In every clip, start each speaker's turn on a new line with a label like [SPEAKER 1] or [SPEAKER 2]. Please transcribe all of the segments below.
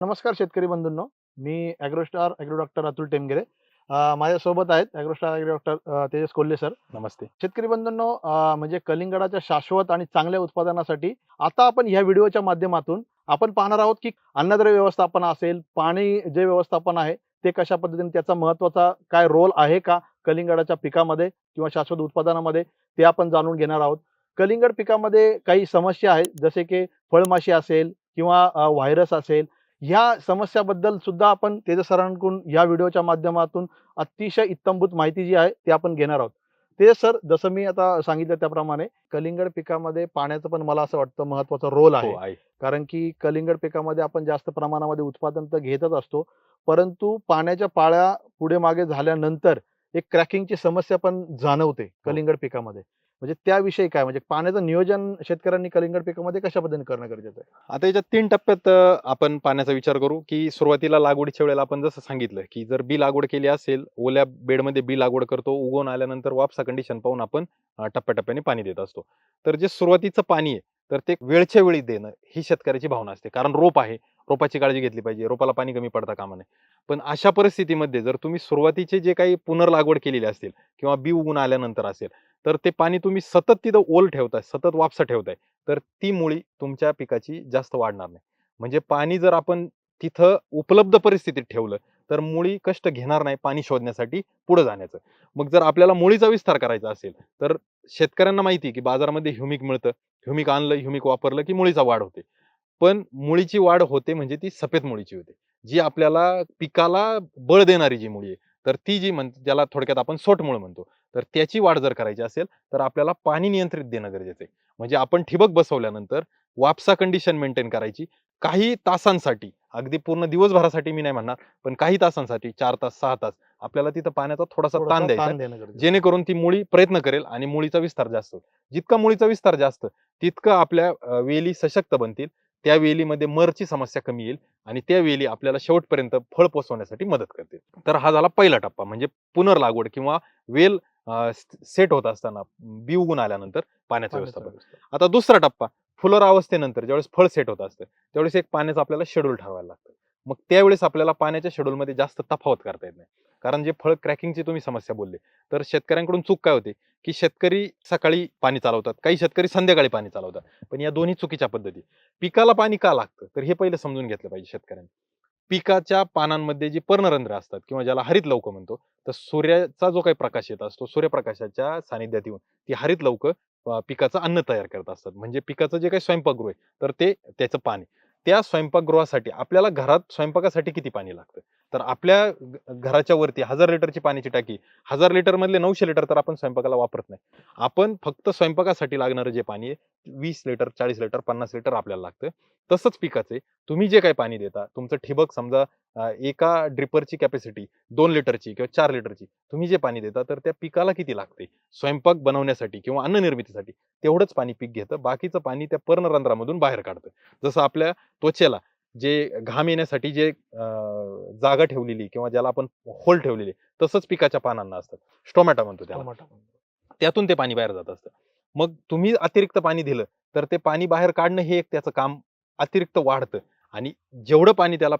[SPEAKER 1] नमस्कार शेतकरी बंधूंनो. मी AgroStar agro doctor Atul Temgire. माझ्यासोबत आहेत AgroStar agro doctor Tejas Kolhe sir.
[SPEAKER 2] नमस्ते.
[SPEAKER 1] शेतकरी बंधूंनो, म्हणजे कलिंगडाच्या शाश्वत आणि चांगल्या उत्पादनासाठी आता आपण ह्या व्हिडिओच्या माध्यमातून आपण पाहणार आहोत, की अन्नद्रव्य व्यवस्थापन असेल, पाणी जे व्यवस्थापन आहे, ते कशा पद्धतीने त्याचा महत्त्वाचा काय रोल आहे का कलिंगडाच्या पिकामध्ये किंवा शाश्वत उत्पादनामध्ये, ते आपण जाणून घेणार आहोत. कलिंगड पिकामध्ये काही समस्या आहेत, जसे की फळमाशी असेल किंवा व्हायरस असेल. ह्या समस्याबद्दल सुद्धा आपण तेजस सरांकडून या व्हिडिओच्या माध्यमातून अतिशय इत्थंभूत माहिती जी आहे ती आपण घेणार आहोत. तेजस सर, जसं मी आता सांगितलं त्याप्रमाणे कलिंगड पिकामध्ये पाण्याचं पण मला असं वाटतं महत्त्वाचा रोल
[SPEAKER 2] हो
[SPEAKER 1] आहे.
[SPEAKER 2] आहे.
[SPEAKER 1] कारण की कलिंगड पिकामध्ये आपण जास्त प्रमाणामध्ये उत्पादन तर घेतच असतो. परंतु पाण्याच्या पाळ्या पुढे मागे झाल्यानंतर एक क्रॅकिंगची समस्या पण जाणवते
[SPEAKER 2] हो.
[SPEAKER 1] कलिंगड पिकामध्ये. म्हणजे त्याविषयी काय, म्हणजे पाण्याचं नियोजन शेतकऱ्यांनी कलिंगड पिकामध्ये कशा पद्धतीने करणं गरजेचं आहे?
[SPEAKER 2] आता याच्यात 3 टप्प्यात आपण पाण्याचा विचार करू, की सुरुवातीला लागवडीच्या वेळेला आपण जसं सांगितलं, की जर बी लागवड केली असेल, ओल्या बेडमध्ये बी लागवड करतो. उगवून आल्यानंतर वापसा कंडिशन पाहून आपण टप्प्याटप्प्याने पाणी देत असतो. तर जे सुरुवातीचं पाणी आहे, तर ते वेळच्या वेळी देणं ही शेतकऱ्याची भावना असते. कारण रोप आहे, रोपाची काळजी घेतली पाहिजे. रोपाला पाणी कमी पडता कामा नये. पण अशा परिस्थितीमध्ये जर तुम्ही सुरुवातीचे जे काही पुनर्लागवड केलेली असतील किंवा बी उगवून आल्यानंतर असेल, तर ते पाणी तुम्ही सतत तिथं ओल ठेवताय, सतत वापसा ठेवताय. तर ती मुळी तुमच्या पिकाची जास्त वाढणार नाही. म्हणजे पाणी जर आपण तिथं उपलब्ध परिस्थितीत ठेवलं, तर मुळी कष्ट घेणार नाही पाणी शोधण्यासाठी पुढे जाण्याचं. मग जर आपल्याला मुळीचा विस्तार करायचा असेल, तर शेतकऱ्यांना माहिती आहे, की बाजारामध्ये ह्युमिक मिळतं. ह्युमिक आणलं, ह्युमिक वापरलं, की मुळीचा वाढ होते. पण मुळीची वाढ होते म्हणजे ती सफेद मुळीची होते. जी आपल्याला पिकाला बळ देणारी जी मुळी आहे, तर ती जी ज्याला थोडक्यात आपण सोटमुळ म्हणतो. तर त्याची वाढ जर करायची असेल, तर आपल्याला पाणी नियंत्रित देणं गरजेचं आहे. म्हणजे आपण ठिबक बसवल्यानंतर वापसा कंडिशन मेंटेन करायची. काही तासांसाठी, अगदी पूर्ण दिवसभरासाठी मी नाही म्हणणार, पण काही तासांसाठी 4 तास, 6 तास आपल्याला तिथं पाण्याचा थोडासा ताण
[SPEAKER 1] थोडासा
[SPEAKER 2] द्यायचा
[SPEAKER 1] ताण
[SPEAKER 2] आहे.
[SPEAKER 1] देणं गरजेचं आहे.
[SPEAKER 2] जेणेकरून ती मुळी प्रयत्न करेल आणि मुळीचा विस्तार जास्त होईल. जितका मुळीचा विस्तार जास्त, तितकं आपल्या वेली सशक्त बनतील. त्या वेलीमध्ये मरची समस्या कमी येईल आणि त्या वेली आपल्याला शेवटपर्यंत फळ पोहोचवण्यासाठी मदत करतील. तर हा झाला पहिला टप्पा म्हणजे पुनर्लागवड किंवा वेल सेट होत असताना, बी उगवून आल्यानंतर पाण्याचं
[SPEAKER 1] पाण्याचा
[SPEAKER 2] व्यवस्थापन.
[SPEAKER 1] व्यवस्था.
[SPEAKER 2] आता दुसरा टप्पा, फुलोर अवस्थेनंतर ज्यावेळेस फळ सेट होत असतं, त्यावेळेस एक पाण्याचं आपल्याला शेड्यूल ठरवायला लागतं. मग त्यावेळेस आपल्याला पाण्याच्या शेड्यूलमध्ये जास्त तफावत करता येत नाही. कारण जे फळ क्रॅकिंगची तुम्ही समस्या बोलले, तर शेतकऱ्यांकडून चूक काय होते, की शेतकरी सकाळी पाणी चालवतात, काही शेतकरी संध्याकाळी पाणी चालवतात. पण या दोन्ही चुकीच्या पद्धती. पिकाला पाणी का लागतं? तर हे पहिलं समजून घेतलं पाहिजे शेतकऱ्यांनी. पिकाच्या पानांमध्ये जी पर्णरंध्र असतात किंवा ज्याला हरितलौह म्हणतो, तर सूर्याचा जो काही प्रकाश येत असतो, सूर्यप्रकाशाच्या सानिध्यात येऊन ती हरितलौह पिकाचं अन्न तयार करत असतात. म्हणजे पिकाचं जे काही स्वयंपाकगृह आहे, तर ते त्याचं पाणी. त्या स्वयंपाकगृहासाठी आपल्याला घरात स्वयंपाकासाठी किती पाणी लागतं? तर आपल्या घराच्या वरती 1000 लिटरची पाण्याची टाकी, 1000 लिटर मधले 900 लिटर तर आपण स्वयंपाकाला वापरत नाही. आपण फक्त स्वयंपाकासाठी लागणारं जे पाणी आहे, 20 लिटर, 40 लिटर, 50 लिटर आपल्याला लागतं. तसंच पिकाचे तुम्ही जे काही पाणी देता, तुमचं ठिबक समजा एका ड्रिपरची कॅपॅसिटी 2 लिटरची किंवा 4 लिटरची. तुम्ही जे पाणी देता, तर त्या पिकाला किती लागते? स्वयंपाक बनवण्यासाठी किंवा अन्न निर्मितीसाठी तेवढंच पाणी पीक घेतं. बाकीचं पाणी त्या पर्णरंध्रामधून बाहेर काढतं. जसं आपल्या त्वचेला जे घाम येण्यासाठी जे जागा ठेवलेली किंवा ज्याला आपण होल ठेवलेली, तसंच पिकाच्या पानांना असतं. स्टोमॅटा म्हणतो त्याला.
[SPEAKER 1] टोमॅटो.
[SPEAKER 2] त्यातून ते पाणी बाहेर जात असतं. मग तुम्ही अतिरिक्त पाणी दिलं, तर ते पाणी बाहेर काढणं हे एक त्याचं काम अतिरिक्त वाढतं आणि जेवढं पाणी त्याला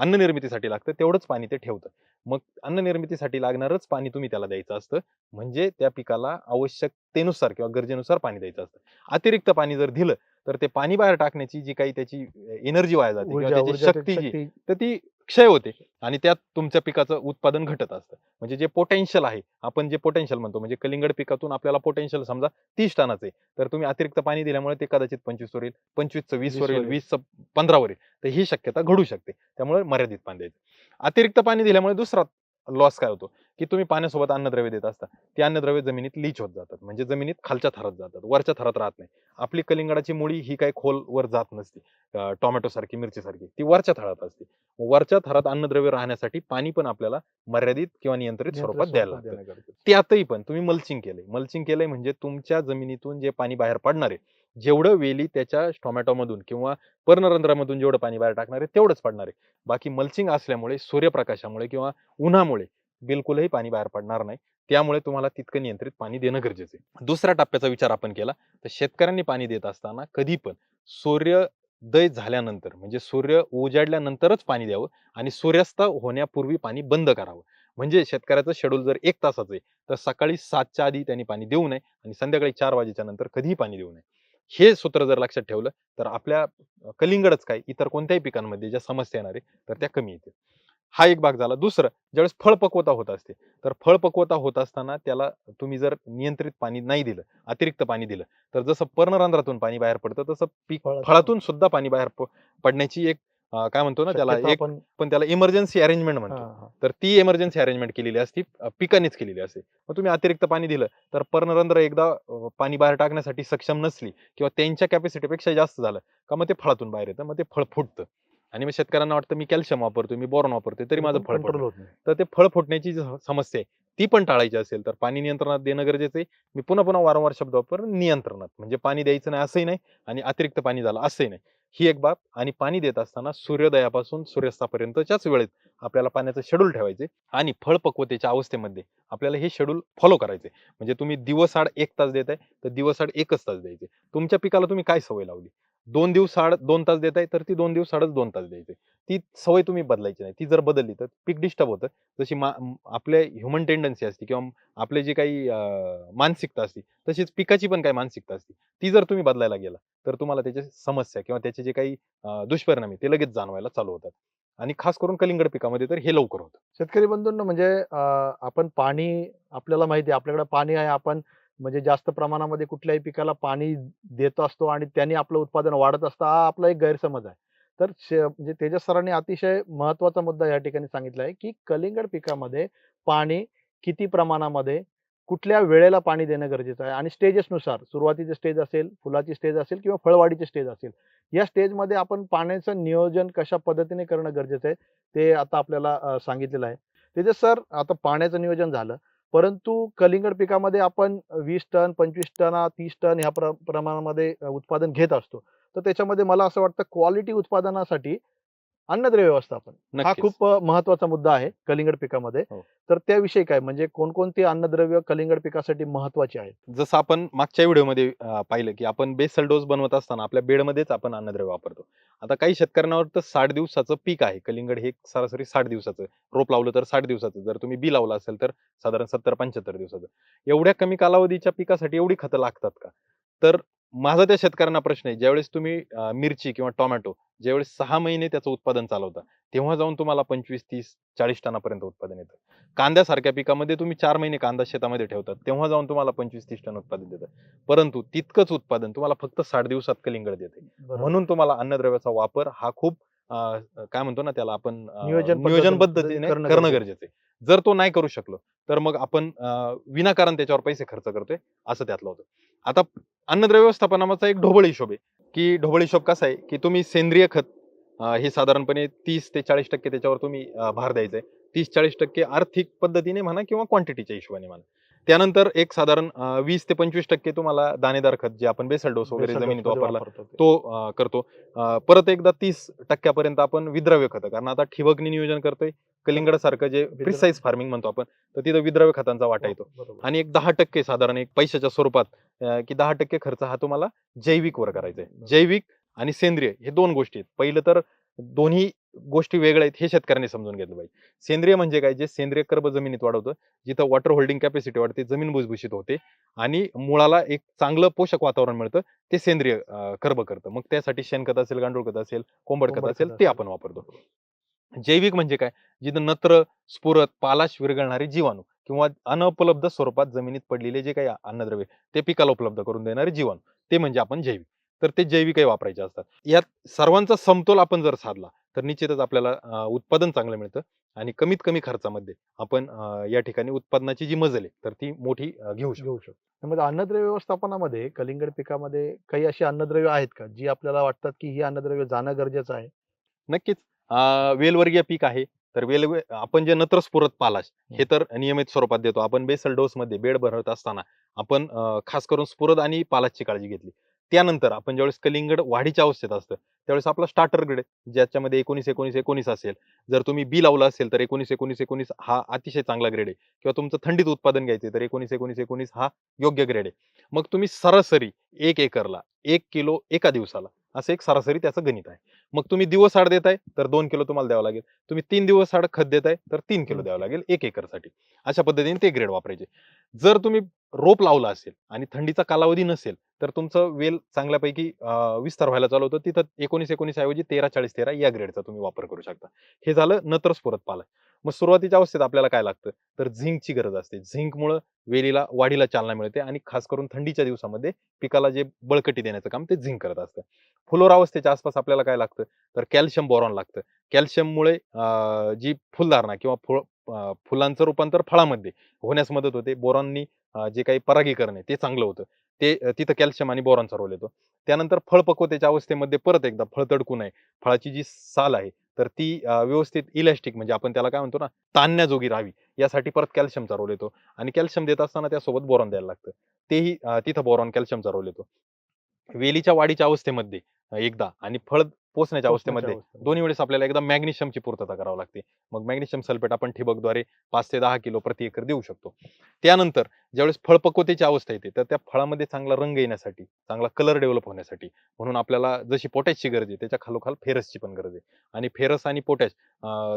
[SPEAKER 2] अन्न निर्मितीसाठी लागतं, तेवढंच पाणी ते ठेवतं. मग अन्न निर्मितीसाठी लागणारच पाणी तुम्ही त्याला द्यायचं असतं. म्हणजे त्या पिकाला आवश्यकतेनुसार किंवा गरजेनुसार पाणी द्यायचं असतं. अतिरिक्त पाणी जर दिलं, तर ते पाणी बाहेर टाकण्याची जी काही त्याची एनर्जी वाया जाते किंवा
[SPEAKER 1] ऊर्जा
[SPEAKER 2] त्याची
[SPEAKER 1] ऊर्जा
[SPEAKER 2] शक्ती जी,
[SPEAKER 1] शक्ती.
[SPEAKER 2] तर ती क्षय होते आणि त्यात तुमच्या पिकाचं उत्पादन घटत असतं. म्हणजे जे पोटेन्शियल आहे, आपण जे पोटेन्शियल म्हणतो म्हणजे कलिंगड पिकातून आपल्याला पोटेन्शियल समजा 30 टनाचं आहे, तर तुम्ही अतिरिक्त पाणी दिल्यामुळे ते कदाचित 25 वर येईल, 25चं 20 वर
[SPEAKER 1] 20
[SPEAKER 2] येईल,
[SPEAKER 1] वर.
[SPEAKER 2] 20चं 15 वर येईल. तर ही शक्यता घडू शकते. त्यामुळे मर्यादित पाणी द्यायचं. अतिरिक्त पाणी दिल्यामुळे दुसरा लॉस काय होतो, की तुम्ही पाण्यासोबत अन्नद्रव्य देत असता. ती अन्नद्रव्य जमिनीत लीच होत जातात. म्हणजे जमिनीत खालच्या थरात जातात, वरच्या थरात राहत नाही. आपली कलिंगडाची मुळी ही काही खोलवर जात नसते. टोमॅटोसारखी, मिरचीसारखी. ती वरच्या थरात असते. वरच्या थरात अन्नद्रव्य राहण्यासाठी पाणी पण आपल्याला मर्यादित किंवा नियंत्रित
[SPEAKER 1] नियंत्रित
[SPEAKER 2] स्वरूपात द्यायला
[SPEAKER 1] स्वरूपात
[SPEAKER 2] लागतं.
[SPEAKER 1] देणं गरजेचं आहे.
[SPEAKER 2] त्यातही पण तुम्ही मल्चिंग केलंय. मल्चिंग केलंय म्हणजे तुमच्या जमिनीतून जे पाणी बाहेर पडणार आहे, जेवढं वेली त्याच्या टोमॅटोमधून किंवा पर्णरंध्रामधून जेवढं पाणी बाहेर टाकणार आहे, तेवढंच पडणार आहे. बाकी मल्चिंग असल्यामुळे, सूर्यप्रकाशामुळे किंवा उन्हामुळे बिलकुलही पाणी बाहेर पडणार नाही. त्यामुळे तुम्हाला तितकं नियंत्रित पाणी देणं गरजेचं आहे. दुसऱ्या टप्प्याचा विचार आपण केला, तर शेतकऱ्यांनी पाणी देत असताना कधी पण सूर्य दय झाल्यानंतर म्हणजे सूर्य उजाडल्यानंतरच पाणी द्यावं आणि सूर्यास्त होण्यापूर्वी पाणी बंद करावं. म्हणजे शेतकऱ्याचं शेड्यूल जर 1 तासाचं आहे, तर सकाळी 7च्या आधी त्यांनी पाणी देऊ नये आणि संध्याकाळी 4 वाजेच्या नंतर कधीही पाणी देऊ नये. हे सूत्र जर लक्षात ठेवलं, तर आपल्या कलिंगडच काय इतर कोणत्याही पिकांमध्ये ज्या समस्या येणार आहे, तर त्या कमी येतील. हा एक भाग झाला. दुसरं, ज्यावेळेस फळपक्वता होत असते, तर फळपक्वता होत असताना त्याला तुम्ही जर नियंत्रित पाणी नाही दिलं, अतिरिक्त पाणी दिलं, तर जसं पर्णरंध्रातून पाणी बाहेर पडतं, तसं पीक फळातून सुद्धा पाणी बाहेर पडण्याची एक काय म्हणतो ना त्याला,
[SPEAKER 1] शक्यता
[SPEAKER 2] एक
[SPEAKER 1] आपण
[SPEAKER 2] पण त्याला इमर्जन्सी अरेंजमेंट म्हणतो.
[SPEAKER 1] हां, हां.
[SPEAKER 2] तर ती इमर्जन्सी अरेंजमेंट केलेली असती, पिकांनीच केलेली असते. मग तुम्ही अतिरिक्त पाणी दिलं, तर पर्णरंध्र एकदा पाणी बाहेर टाकण्यासाठी सक्षम नसली किंवा त्यांच्या कॅपॅसिटीपेक्षा जास्त झालं, का मग ते फळातून बाहेर येतं. मग ते फळ फुटतं. आणि मग शेतकऱ्यांना वाटतं मी कॅल्शियम वापरतोय, मी बोरॉन वापरतोय, तरी माझं फळ
[SPEAKER 1] कंट्रोल
[SPEAKER 2] फुटलं.
[SPEAKER 1] होत नाही.
[SPEAKER 2] तर ते फळ फुटण्याची जी समस्या आहे, ती पण टाळायची असेल, तर पाणी नियंत्रणात देणं गरजेचं आहे. मी पुन्हा वारंवार शब्द वापरतो, नियंत्रणात. म्हणजे पाणी द्यायचं नाही असंही नाही आणि अतिरिक्त पाणी झालं असंही नाही. ही एक बाब. आणि पाणी देत असताना सूर्योदयापासून सूर्यास्तापर्यंतच्याच वेळेत आपल्याला पाण्याचं शेड्यूल ठेवायचे आणि फळपक्वतेच्या अवस्थेमध्ये आपल्याला हे शेड्यूल फॉलो करायचे. म्हणजे तुम्ही दिवसाआड 1 तास देताय, तर दिवसाआड 1च तास द्यायचे. तुमच्या पिकाला तुम्ही काय सवय लावली? 2 दिवसाआड 2 तास देताय, तर ती 2 दिवसाआडच 2 तास द्यायचे. ती सवय तुम्ही बदलायची नाही. ती जर बदलली तर पीक डिस्टर्ब होतं. जशी आपल्या ह्युमन टेंडन्सी असते किंवा आपली जी काही मानसिकता असते, तशीच पिकाची पण काही मानसिकता असते. ती जर तुम्ही बदलायला गेला, तर तुम्हाला त्याची समस्या किंवा त्याचे जे काही दुष्परिणाम आहे, ते लगेच जाणवायला चालू होतात. आणि खास करून कलिंगड पिकामध्ये तर हे लवकर होतं.
[SPEAKER 1] शेतकरी बंधूंनो म्हणजे आपण पाणी आपल्याला माहिती आहे आपल्याकडे पाणी आहे. आपण म्हणजे जास्त प्रमाणामध्ये कुठल्याही पिकाला पाणी देत असतो आणि त्याने आपलं उत्पादन वाढत असतं. हा आपला एक गैरसमज आहे. तर म्हणजे तेजस सरांनी अतिशय महत्त्वाचा मुद्दा या ठिकाणी सांगितला आहे, की कलिंगड पिकामध्ये पाणी किती प्रमाणामध्ये, कुठल्या वेळेला पाणी देणं गरजेचं आहे आणि स्टेजेसनुसार सुरुवातीची स्टेज असेल, फुलाची स्टेज असेल किंवा फळवाढीची स्टेज असेल. या स्टेजमध्ये आपण पाण्याचं नियोजन कशा पद्धतीने करणं गरजेचं आहे, ते आता आपल्याला सांगितलेलं आहे. तेजस सर, आता पाण्याचं नियोजन झालं, परंतु कलिंगड पिकामध्ये आपण 20 टन, 25 टन, 30 टन ह्या प्रमाणामध्ये उत्पादन घेत असतो. तर त्याच्यामध्ये मला असं वाटतं क्वालिटी उत्पादनासाठी अन्नद्रव्य व्यवस्थापन हा
[SPEAKER 2] नक्कीच.
[SPEAKER 1] खूप महत्त्वाचा मुद्दा आहे कलिंगड पिकामध्ये.
[SPEAKER 2] हो.
[SPEAKER 1] तर त्याविषयी काय म्हणजे कोणकोणती अन्नद्रव्य कलिंगड पिकासाठी महत्त्वाची आहेत?
[SPEAKER 2] जसं आपण मागच्या व्हिडिओमध्ये पाहिलं, की आपण बेसल डोस बनवत असताना आपल्या बेडमध्येच आपण अन्नद्रव्य वापरतो. आता काही शेतकऱ्यांना वाटतं 60 दिवसाचं पीक आहे. कलिंगड हे सरासरी 60 दिवसाचं. रोप लावलं तर 60 दिवसाचं. जर तुम्ही बी लावलं असेल तर साधारण 70-75 दिवसाचं. एवढ्या कमी कालावधीच्या पिकासाठी एवढी खतं लागतात का? तर माझा त्या शेतकऱ्यांना प्रश्न आहे, ज्यावेळेस तुम्ही मिरची किंवा टोमॅटो ज्यावेळेस 6 महिने त्याचं उत्पादन चालवता, तेव्हा जाऊन तुम्हाला 25, 30, 40 टनापर्यंत उत्पादन येतं. कांद्यासारख्या पिकामध्ये तुम्ही 4 महिने कांदा शेतामध्ये ठेवतात, तेव्हा जाऊन तुम्हाला 25-30 टन उत्पादन देतं. परंतु तितकंच उत्पादन तुम्हाला फक्त 60 दिवसात कलिंगड देते.
[SPEAKER 1] बरोबर.
[SPEAKER 2] म्हणून तुम्हाला अन्नद्रव्याचा वापर हा खूप काय म्हणतो ना त्याला आपण
[SPEAKER 1] नियोजन
[SPEAKER 2] नियोजन
[SPEAKER 1] पद्धतीने
[SPEAKER 2] पद्धतीने
[SPEAKER 1] करणं
[SPEAKER 2] करणं
[SPEAKER 1] गरजेचं
[SPEAKER 2] गरजेचं आहे. जर तो नाही करू शकलो, तर मग आपण विनाकारण त्याच्यावर पैसे खर्च करतोय, असं त्यातलं होतं. आता अन्नद्रव्य व्यवस्थापनाचा एक ढोबळ हिशोब आहे, की ढोबळ हिशोब कसा आहे, की तुम्ही सेंद्रिय खत हे साधारणपणे 30 ते 40% त्याच्यावर तुम्ही भार द्यायचा आहे. 30-40% आर्थिक पद्धतीने म्हणा किंवा क्वांटिटीच्या हिशोबाने म्हणा. त्यानंतर एक साधारण 20 ते 25% तुम्हाला दाणेदार खत जे आपण बेसल डोस वगैरे
[SPEAKER 1] बेसल
[SPEAKER 2] जमिनीत
[SPEAKER 1] डोसमध्ये
[SPEAKER 2] वापरला
[SPEAKER 1] वापरतो ते.
[SPEAKER 2] तो करतो. परत एकदा 30% आपण विद्रव्य खतं कारण आता ठिबकनी नियोजन करतोय. कलिंगडासारखं जे प्रिसाइज फार्मिंग म्हणतो आपण, तर तिथं विद्रव्य खतांचा वाटा येतो.
[SPEAKER 1] बरोबर.
[SPEAKER 2] आणि एक 10% साधारण एक पैशाच्या स्वरूपात की 10% खर्च हा तुम्हाला जैविक वर करायचा आहे. जैविक आणि सेंद्रिय हे 2 गोष्टी आहेत. पहिलं तर दोन्ही गोष्टी वेगळ्या आहेत हे शेतकऱ्यांनी समजून घेतलं पाहिजे. सेंद्रिय म्हणजे काय? जे सेंद्रिय कर्ब जमिनीत वाढवतं, जिथं वॉटर होल्डिंग कॅपॅसिटी वाढते, जमीन भुसभुशीत होते आणि मुळाला एक चांगलं पोषक वातावरण मिळतं, ते सेंद्रिय कर्ब करतं. मग त्यासाठी शेणखत असेल, गांडूळ खत असेल, कोंबड खत असेल ते आपण वापरतो. जैविक म्हणजे काय? जिथं नत्र, स्फुरत, पालाश विरघळणारे जीवाणू किंवा अनुपलब्ध स्वरूपात जमिनीत पडलेले जे काही अन्नद्रव्य ते पिकाला उपलब्ध करून देणारे जीवाणू, ते म्हणजे आपण जैविक. तर ते जैविकही वापरायचे असतात. यात सर्वांचा समतोल आपण जर साधला, तर निश्चितच आपल्याला उत्पादन चांगलं मिळतं आणि कमीत कमी खर्चामध्ये आपण या ठिकाणी उत्पादनाची जी मजल आहे, तर ती मोठी घेऊ शकतो.
[SPEAKER 1] घेऊ शकतो. त्यामध्ये अन्नद्रव्य व्यवस्थापनामध्ये कलिंगड पिकामध्ये काही अशी अन्नद्रव्य आहेत का, जी आपल्याला वाटतात, की ही अन्नद्रव्य जाणं गरजेचं आहे?
[SPEAKER 2] नक्कीच. वेलवर्गीय पीक आहे. तर आपण जे नत्र स्फुरत पालाश हे तर नियमित स्वरूपात देतो. आपण बेसल डोसमध्ये बेड भरत असताना आपण खास करून स्फुरद आणि पालाशची काळजी घेतली. त्यानंतर आपण ज्यावेळेस कलिंगड वाढीच्या अवस्थेत असतं, त्यावेळेस आपला स्टार्टर ग्रेड ज्याच्यामध्ये 19-19-19 असेल. जर तुम्ही बी लावलं असेल तर 19-19-19 हा अतिशय चांगला ग्रेड आहे किंवा तुमचं थंडीत उत्पादन घ्यायचं तर 19-19-19 हा योग्य ग्रेड आहे. मग तुम्ही सरासरी 1 एकरला 1 किलो एका दिवसाला असं एक सरासरी त्याचं गणित आहे. मग तुम्ही दिवस आड देताय तर 2 किलो तुम्हाला द्यावं लागेल. तुम्ही 3 दिवस आड खत देताय तर 3 किलो द्यावं लागेल 1 एकरसाठी. अशा पद्धतीने ते ग्रेड वापरायचे. जर तुम्ही रोप लावला असेल आणि थंडीचा कालावधी नसेल तर तुमचं वेल चांगल्यापैकी विस्तार व्हायला चालू होतं. तिथं 19-19 ऐवजी 13-40-13 या ग्रेडचा तुम्ही वापर करू शकता. हे झालं नत्र स्फुरत पाला. मग सुरुवातीच्या अवस्थेत आपल्याला काय लागतं? तर झिंकची गरज असते. झिंकमुळं वेलीला वाढीला चालना मिळते आणि खास करून थंडीच्या दिवसामध्ये पिकाला जे बळकटी देण्याचं काम ते झिंक करत असतं. फुलोरा अवस्थेच्या आसपास आपल्याला काय लागतं? तर कॅल्शियम बोरॉन लागतं. कॅल्शियममुळे जी फुलधारणा किंवा फुलांचं रूपांतर फळामध्ये होण्यास मदत होते. बोरॉननी जे काही परागीकरण आहे ते चांगलं होतं. तिथं कॅल्शियम आणि बोरॉनचा रोल येतो. त्यानंतर फळपक्वतेच्या अवस्थेमध्ये परत एकदा फळ तडकू नये. फळाची जी साल आहे तर ती व्यवस्थित इलॅस्टिक म्हणजे आपण त्याला काय म्हणतो ना, ताणण्याजोगी राहावी यासाठी परत कॅल्शियमचा रोल येतो आणि कॅल्शियम देत असताना त्यासोबत बोरॉन द्यायला लागतं. तेही तिथं बोरॉन कॅल्शियमचा रोल येतो. वेलीच्या वाढीच्या अवस्थेमध्ये एकदा आणि फळ पोसण्याच्या
[SPEAKER 1] पोसण्याच्या
[SPEAKER 2] अवस्थेमध्ये
[SPEAKER 1] अवस्थेमध्ये.
[SPEAKER 2] दोन्ही वेळेस आपल्याला एकदा मॅग्नेशियमची पूर्तता करावी लागते. मग मॅग्नेशियम सल्फेट आपण ठिबकद्वारे 5 ते 10 किलो प्रति एकर देऊ शकतो. त्यानंतर ज्यावेळेस फळपक्वतेची अवस्था येते, तर त्या फळामध्ये चांगला रंग येण्यासाठी, चांगला कलर डेव्हलप होण्यासाठी म्हणून आपल्याला जशी पोटॅशची गरज आहे, त्याच्या खालोखाल फेरसची पण गरज आहे. आणि फेरस आणि पोटॅश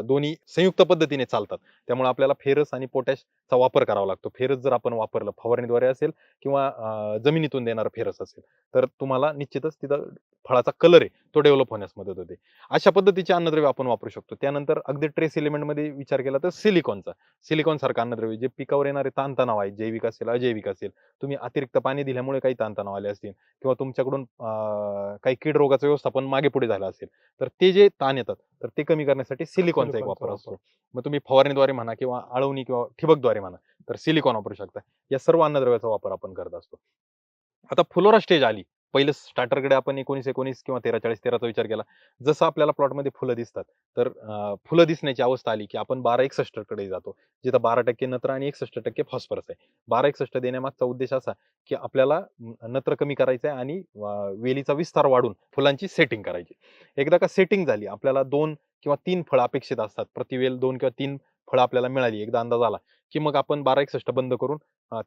[SPEAKER 2] दोन्ही संयुक्त पद्धतीने चालतात. त्यामुळे आपल्याला फेरस आणि पोटॅशचा वापर करावा लागतो. फेरस जर आपण वापरलं फवारणीद्वारे असेल किंवा जमिनीतून देणारं फेरस असेल, तर तुम्हाला निश्चितच तिथं फळाचा कलर आहे तो डेव्हलप होण्यास मदत होते. अशा पद्धतीचे अन्नद्रव्य आपण वापरू शकतो. त्यानंतर अगदी ट्रेस एलिमेंटमध्ये विचार केला तर सिलिकॉनचा. सिलिकॉन सारखं अन्नद्रव्य जे पिकावर येणारे ताणतणाव आहेत, जैविक असेल, अजैविक असेल. तुम्ही अतिरिक्त पाणी दिल्यामुळे काही ताणतणाव आले असतील किंवा तुमच्याकडून काही कीड रोगाचं व्यवस्थापन मागे पुढे झालं असेल, तर ते जे ताण येतात, तर ते कमी करण्यासाठी सिलिकॉनचा एक
[SPEAKER 1] सिलिकॉनचा
[SPEAKER 2] वापर
[SPEAKER 1] वापर.
[SPEAKER 2] असतो. मग तुम्ही फवारणीद्वारे म्हणा किंवा आळवणी किंवा ठिबकद्वारे म्हणा, तर सिलिकॉन वापरू शकता. या सर्व अन्नद्रव्याचा वापर आपण करत असतो. आता फ्लोरा स्टेज आली. पहिलं स्टार्टरकडे आपण 19-19 किंवा 13-40-13 विचार केला. जसं आपल्याला प्लॉटमध्ये फुलं दिसतात, तर फुलं दिसण्याची अवस्था आली, की आपण 12-61 कडे जातो. जिथं 12% नत्र आणि 61% फॉस्फरस आहे. 12-61 देण्यामागचा उद्देश असा, की आपल्याला नत्र कमी करायचं आहे आणि वेलीचा विस्तार वाढून फुलांची सेटिंग करायची. एकदा का सेटिंग झाली, आपल्याला 2 किंवा 3 फळं अपेक्षित असतात. प्रतिवेल 2 किंवा 3 फळं आपल्याला मिळाली, एकदा अंदाज आला, की मग आपण 12-61 बंद करून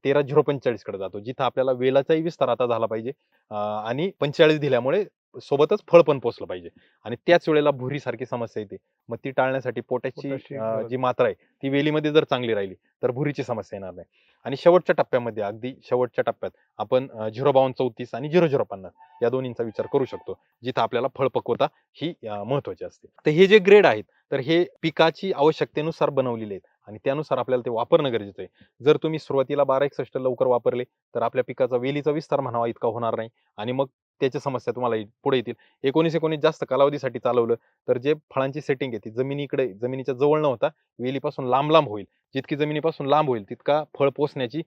[SPEAKER 2] 13-0-45 कडे जातो. जिथं आपल्याला वेलाचाही विस्तार आता झाला पाहिजे आणि 45 दिल्यामुळे सोबतच फळ पण पोचलं पाहिजे आणि त्याच वेळेला भुरीसारखी समस्या येते. मग ती टाळण्यासाठी पोटॅशची
[SPEAKER 1] पोटॅशची गरज.
[SPEAKER 2] जी मात्रा आहे ती वेलीमध्ये जर चांगली राहिली तर भुरीची समस्या येणार नाही. आणि शेवटच्या टप्प्यामध्ये अगदी शेवटच्या टप्प्यात आपण 052-34 आणि 0050 या दोन्हींचा विचार करू शकतो. जिथं आपल्याला फळपक्वता ही महत्त्वाची असते. तर हे जे ग्रेड आहेत तर हे पिकाची आवश्यकतेनुसार बनवलेले आहेत आणि त्यानुसार आपल्याला ते वापरणं गरजेचं आहे. जर तुम्ही सुरुवातीला 12-61 लवकर वापरले, तर आपल्या पिकाचा वेलीचा विस्तार म्हणावा इतका होणार नाही आणि मग त्याच्या समस्या तुम्हाला पुढे येतील. 19-19 जास्त कालावधीसाठी चालवलं, तर जे फळांची सेटिंग आहे ती जमिनीच्या जवळ न होता वेलीपासून लांब-लांब होईल. जितकी जमिनीपासून लांब होईल, तितका फळ पोसण्याची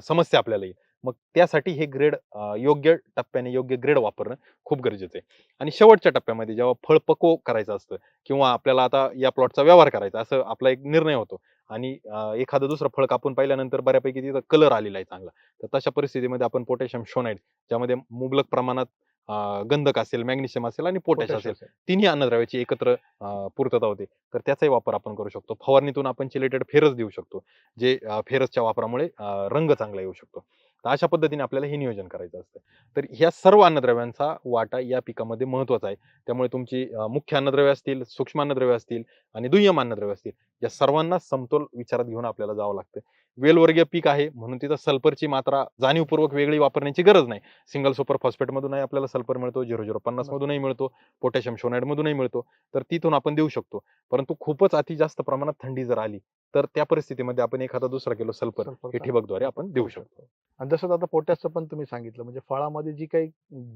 [SPEAKER 2] समस्या आपल्याला येईल. मग त्यासाठी हे ग्रेड योग्य टप्प्याने योग्य ग्रेड वापरणं खूप गरजेचं आहे. आणि शेवटच्या टप्प्यामध्ये जेव्हा फळ पक्व करायचं असतं किंवा आपल्याला आता या प्लॉटचा व्यवहार करायचा असं आपला एक निर्णय होतो. आणि एखादं दुसरं फळ कापून पाहिल्यानंतर बऱ्यापैकी तिथं कलर आलेला आहे चांगला. तर तशा परिस्थितीमध्ये आपण पोटॅशियम शोनाईड ज्यामध्ये मुबलक प्रमाणात गंधक असेल, मॅग्नेशियम असेल आणि पोटॅश
[SPEAKER 1] पोटॅश
[SPEAKER 2] असेल,
[SPEAKER 1] असेल.
[SPEAKER 2] तिन्ही अन्नद्रव्याची एकत्र पूर्तता होते. तर त्याचाही वापर आपण करू शकतो. फवारणीतून आपण चिलेटेड फेरस देऊ शकतो. जे फेरसच्या वापरामुळे रंग चांगला येऊ शकतो. तर अशा पद्धतीने आपल्याला हे नियोजन करायचं असतं. तर ह्या सर्व अन्नद्रव्यांचा वाटा या पिकामध्ये महत्त्वाचा आहे. त्यामुळे तुमची मुख्य अन्नद्रव्ये असतील, सूक्ष्म अन्नद्रव्ये असतील आणि दुय्यम अन्नद्रव्ये असतील, या सर्वांना समतोल विचारात घेऊन आपल्याला जावं लागतं. वेलवर्गीय पीक आहे म्हणून तिथं सल्फरची मात्रा जाणीवपूर्वक वेगळी वापरण्याची गरज नाही. सिंगल सुपर फॉस्फेटमधूनही आपल्याला सल्फर मिळतो, 0050 मधूनही मिळतो, पोटॅशियम शोनाईड मधूनही मिळतो. तर तिथून आपण देऊ शकतो. परंतु खूपच अति जास्त प्रमाणात थंडी जर आली, तर त्या परिस्थितीमध्ये आपण एखादा दुसरा किलो सल्फर हे
[SPEAKER 1] सल्फरचा
[SPEAKER 2] ठिबकद्वारे
[SPEAKER 1] वापर
[SPEAKER 2] आपण देऊ
[SPEAKER 1] करू
[SPEAKER 2] शकतो.
[SPEAKER 1] शकतो. आणि जसं आता पोटॅशचं पण तुम्ही सांगितलं म्हणजे फळामध्ये जी काही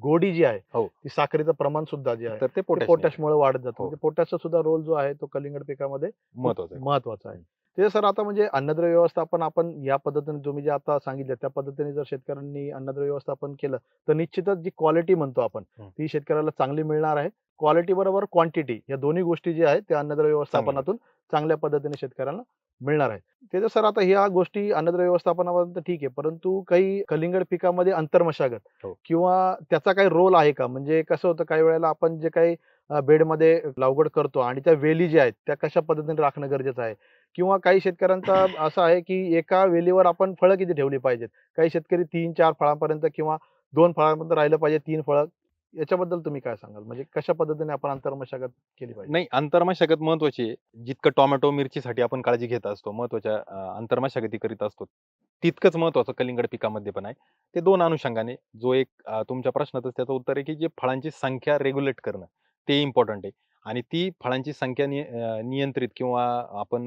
[SPEAKER 1] गोडी जी आहे,
[SPEAKER 2] हो.
[SPEAKER 1] ती साखरेचं प्रमाण सुद्धा जे आहे,
[SPEAKER 2] तर ते
[SPEAKER 1] ते
[SPEAKER 2] पोटॅश
[SPEAKER 1] पोटॅशमुळे वाढत जातं.
[SPEAKER 2] हो,
[SPEAKER 1] म्हणजे पोटॅशचा सुद्धा रोल जो आहे तो कलिंगड पिकामध्ये खूप
[SPEAKER 2] महत्वाचं आहे.
[SPEAKER 1] महत्त्वाचा आहे.
[SPEAKER 2] हं.
[SPEAKER 1] ते सर आता म्हणजे अन्नद्रव्य व्यवस्थापन आपण या पद्धतीने तुम्ही जे आता सांगितलं त्या पद्धतीने जर शेतकऱ्यांनी अन्नद्रव्य व्यवस्थापन केलं, तर निश्चितच जी क्वालिटी म्हणतो आपण,
[SPEAKER 2] हं.
[SPEAKER 1] ती शेतकऱ्याला चांगली मिळणार आहे. क्वालिटी बरोबर क्वांटिटी या दोन्ही गोष्टी ज्या आहेत त्या अन्नद्रव्य
[SPEAKER 2] चांगलं आहे.
[SPEAKER 1] व्यवस्थापनातून चांगल्या पद्धतीने शेतकऱ्यांना मिळणार आहे. ते तर सर आता ह्या गोष्टी अन्नद्रव्य व्यवस्थापनापर्यंत ठीक आहे. परंतु काही कलिंगड पिकामध्ये आंतरमशागत
[SPEAKER 2] हो.
[SPEAKER 1] किंवा त्याचा काही रोल आहे का? म्हणजे कसं होतं काही वेळेला आपण जे काही बेडमध्ये लागवड करतो आणि त्या वेली ज्या आहेत त्या कशा पद्धतीने राखणं गरजेचं आहे? किंवा काही शेतकऱ्यांचा असं आहे, की एका वेलीवर आपण फळं किती ठेवली पाहिजेत? काही शेतकरी 3-4 फळांपर्यंत किंवा 2 फळांपर्यंत राहिलं पाहिजे, 3 फळं याच्याबद्दल तुम्ही काय सांगाल? म्हणजे कशा पद्धतीने आपण आंतरमशागत केली पाहिजे?
[SPEAKER 2] नाही, आंतरमशागत महत्त्वाची आहे. जितकं टोमॅटो, मिरचीसाठी आपण काळजी घेत असतो, महत्त्वाच्या आंतरमशागती करीत असतो, तितकंच महत्त्वाचं कलिंगड पिकामध्ये पण आहे. ते 2 अनुषंगाने जो एक तुमच्या प्रश्नातच त्याचं उत्तर आहे, की जे फळांची संख्या रेग्युलेट करणं, ते इम्पोर्टंट आहे. आणि ती फळांची संख्या नियंत्रित किंवा आपण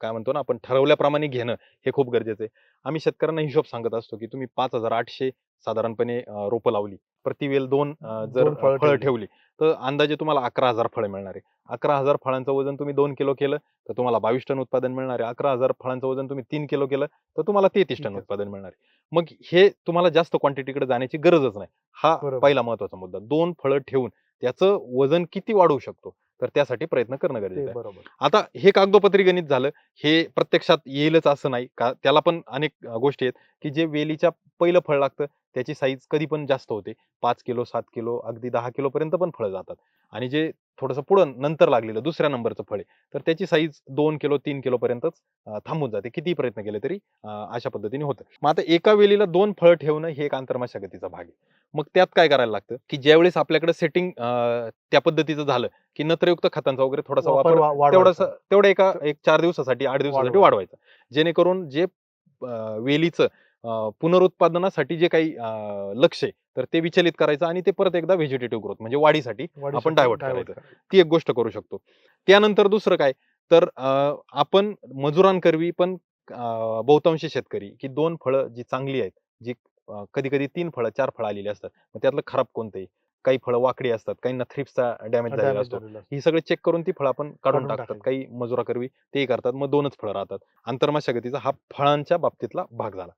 [SPEAKER 2] काय म्हणतो ना, आपण ठरवल्याप्रमाणे घेणं हे खूप गरजेचं आहे. आम्ही शेतकऱ्यांना हिशोब सांगत असतो, की तुम्ही 5,800 साधारणपणे रोपं लावली. प्रति वेल 2 जर
[SPEAKER 1] 2 फळं
[SPEAKER 2] फळं
[SPEAKER 1] ठेवली.
[SPEAKER 2] ठेवली, तर अंदाजे तुम्हाला 11,000 फळं मिळणार आहे. 11,000 फळांचं वजन तुम्ही 2 किलो केलं, तर तुम्हाला 22 टन उत्पादन मिळणार आहे. 11,000 फळांचं वजन तुम्ही 3 किलो केलं, तर तुम्हाला 33 टन उत्पादन मिळणार आहे. मग हे तुम्हाला जास्त क्वांटिटीकडे जाण्याची गरजच नाही. हा
[SPEAKER 1] बरोबर.
[SPEAKER 2] पहिला महत्त्वाचा मुद्दा. 2 फळं ठेवून त्याचं वजन किती वाढवू शकतो, तर त्यासाठी प्रयत्न करणं
[SPEAKER 1] ते
[SPEAKER 2] गरजेचं आहे.
[SPEAKER 1] बरोबर.
[SPEAKER 2] आता हे कागदोपत्री गणित झालं. हे प्रत्यक्षात येईलच असं नाही. त्याला पण अनेक गोष्टी आहेत, की जे वेलीच्या पहिलं फळ लागतं, त्याची साईज कधी पण जास्त होते. 5 किलो, 7 किलो, अगदी 10 किलोपर्यंत पण फळं जातात. आणि जे थोडंसं पुढं नंतर लागलेलं दुसऱ्या नंबरचं फळ आहे, तर त्याची साईज 2 किलो, 3 किलोपर्यंतच थांबून जाते. कितीही प्रयत्न केले तरी अशा पद्धतीने होतं. मग आता एका वेलीला 2 फळं ठेवणं हे एक आंतरमशागतीचा भाग आहे. मग त्यात काय करायला लागतं, की ज्यावेळेस आपल्याकडे सेटिंग त्या पद्धतीचं झालं, की नत्रयुक्त खतांचा वगैरे थोडासा वापर
[SPEAKER 1] वाढवायचा.
[SPEAKER 2] तेवढा एक 4 दिवसासाठी, 8 दिवसासाठी वाढवायचा. जेणेकरून जे वेलीचं पुनरुत्पादनासाठी जे काही लक्ष्य आहे, तर ते विचलित करायचं आणि ते परत एकदा व्हेजिटेटिव्ह ग्रोथ म्हणजे वाढीसाठी आपण डायव्हर्ट करायचं. ती एक गोष्ट करू शकतो. त्यानंतर दुसरं काय, तर आपण मजुरांकरवी पण बहुतांशी शेतकरी, की 2 फळं जी चांगली आहेत, जी कधी-कधी 3 फळं, 4 फळं आलेली असतात. मग त्यातलं खराब कोणतं आहे? काही फळं वाकडी असतात, काहींना थ्रिप्सचा डॅमेज झालेला असतो. ही सगळे चेक करून ती फळं आपण काढून टाकतात. काही मजुराकरवी तेही करतात. मग 2च फळं राहतात. आंतरमशागतीचा हा फळांच्या बाबतीतला भाग झाला.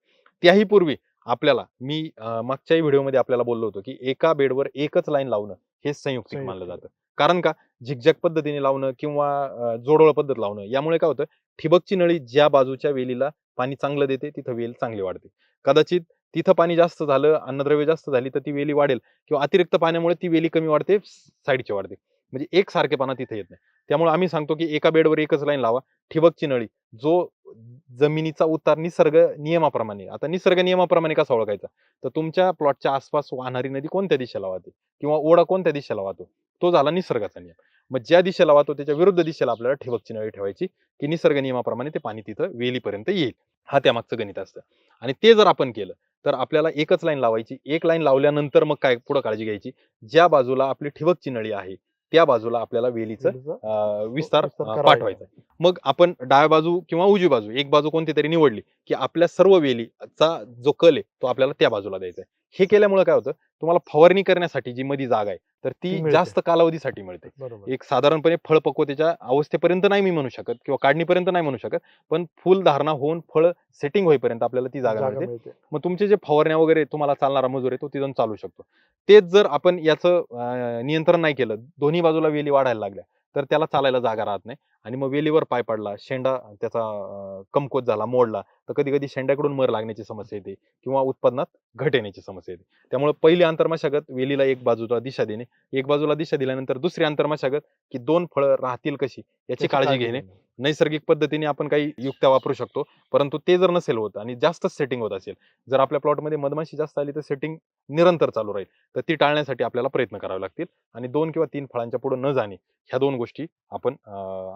[SPEAKER 2] त्याही पूर्वी आपल्याला मी मागच्याही व्हिडिओमध्ये आपल्याला बोललो होतो, की एका बेडवर एकच लाईन लावणं हे संयुक्तिक मानलं जातं. कारण का? झिगझॅग पद्धतीने लावणं किंवा जोडोळ पद्धत लावणं यामुळे काय होतं, ठिबकची नळी ज्या बाजूच्या वेलीला पाणी चांगलं देते, तिथं वेल चांगली वाढते. कदाचित तिथं पाणी जास्त झालं, अन्नद्रव्य जास्त झाली, तर ती वेली वाढेल किंवा अतिरिक्त पाण्यामुळे ती वेली कमी वाढते, साईडची वाढते. म्हणजे एकसारखेपणा तिथे येत नाही. त्यामुळे आम्ही सांगतो, की एका बेडवर एकच लाईन लावा. ठिबकची नळी जो जमिनीचा उतार निसर्ग नियमाप्रमाणे, आता निसर्ग नियमाप्रमाणे कसा ओळखायचा? तर तुमच्या प्लॉटच्या आसपास वाहणारी नदी कोणत्या दिशेला वाहते किंवा ओढा कोणत्या दिशेला वाहतो, तो झाला निसर्गाचा नियम. मग ज्या दिशेला वाहतो त्याच्या विरुद्ध दिशेला आपल्याला ठिबकची नळी ठेवायची, की निसर्ग नियमाप्रमाणे ते पाणी तिथं वेलीपर्यंत येईल. हा त्यामागचं गणित असतं. आणि ते जर आपण केलं, तर आपल्याला एकच लाईन लावायची. एक लाईन लावल्यानंतर मग काय पुढं काळजी घ्यायची, ज्या बाजूला आपली ठिबकची नळी आहे, त्या बाजूला आपल्याला वेलीचं विस्तार पाठवायचा. मग आपण डाव्या बाजू किंवा उजवी बाजू, एक बाजू कोणती तरी निवडली, की आपल्या सर्व वेलीचा जो कल आहे, तो आपल्याला त्या बाजूला द्यायचा आहे. हे केल्यामुळे काय होतं, तुम्हाला फवारणी करण्यासाठी जी मध्ये जागा आहे, तर ती जास्त कालावधीसाठी मिळते. एक साधारणपणे फळपक्वतेच्या अवस्थेपर्यंत नाही मी म्हणू शकत किंवा काढणीपर्यंत नाही म्हणू शकत, पण फुल धारणा होऊन फळ सेटिंग होईपर्यंत आपल्याला ती जागा मिळते. मग तुमचे जे फवारण्या वगैरे तुम्हाला चालणारा मजूर आहे, तो तिथून चालू शकतो. तेच जर आपण याचं नियंत्रण नाही केलं, दोन्ही बाजूला वेली वाढायला लागल्या, तर त्याला चालायला जागा राहत नाही आणि मग वेलीवर पाय पडला, शेंडा त्याचा कमकुवत झाला, मोडला, तर कधी-कधी शेंड्याकडून मर लागण्याची समस्या येते किंवा उत्पादनात घट येण्याची समस्या येते. त्यामुळे पहिली आंतरमशागत वेलीला एक बाजूला दिशा देणे, एक बाजूला दिशा दिल्यानंतर दुसरी आंतरमशागत, की 2 फळं राहतील कशी याची काळजी घेणे. नैसर्गिक पद्धतीने आपण काही युक्त्या वापरू शकतो, परंतु ते जर नसेल होत आणि जास्तच सेटिंग होत असेल, जर आपल्या प्लॉटमध्ये मधमाशी जास्त आली तर सेटिंग निरंतर चालू राहील. तर ती टाळण्यासाठी आपल्याला प्रयत्न करावे लागतील आणि 2 किंवा 3 फळांच्या पुढे न जाणे, ह्या 2 गोष्टी आपण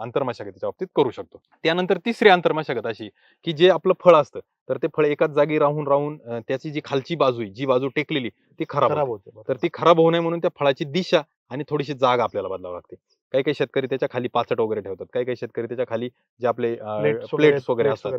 [SPEAKER 2] आंतरमशागतीच्या बाबतीत करू शकतो. त्यानंतर तिसरी आंतरमशागत अशी, की जे आपलं फळ असतं, तर ते फळ एकाच जागी राहून त्याची जी खालची बाजू आहे, जी बाजू टेकलेली ती खराब होते. तर ती खराब होऊ नये म्हणून त्या फळाची दिशा आणि थोडीशी जागा आपल्याला बदलावी लागते. काही-काही शेतकरी त्याच्या खाली पाचट वगैरे ठेवतात. काही-काही शेतकरी त्याच्या खाली जे आपले प्लेट्स वगैरे असतात,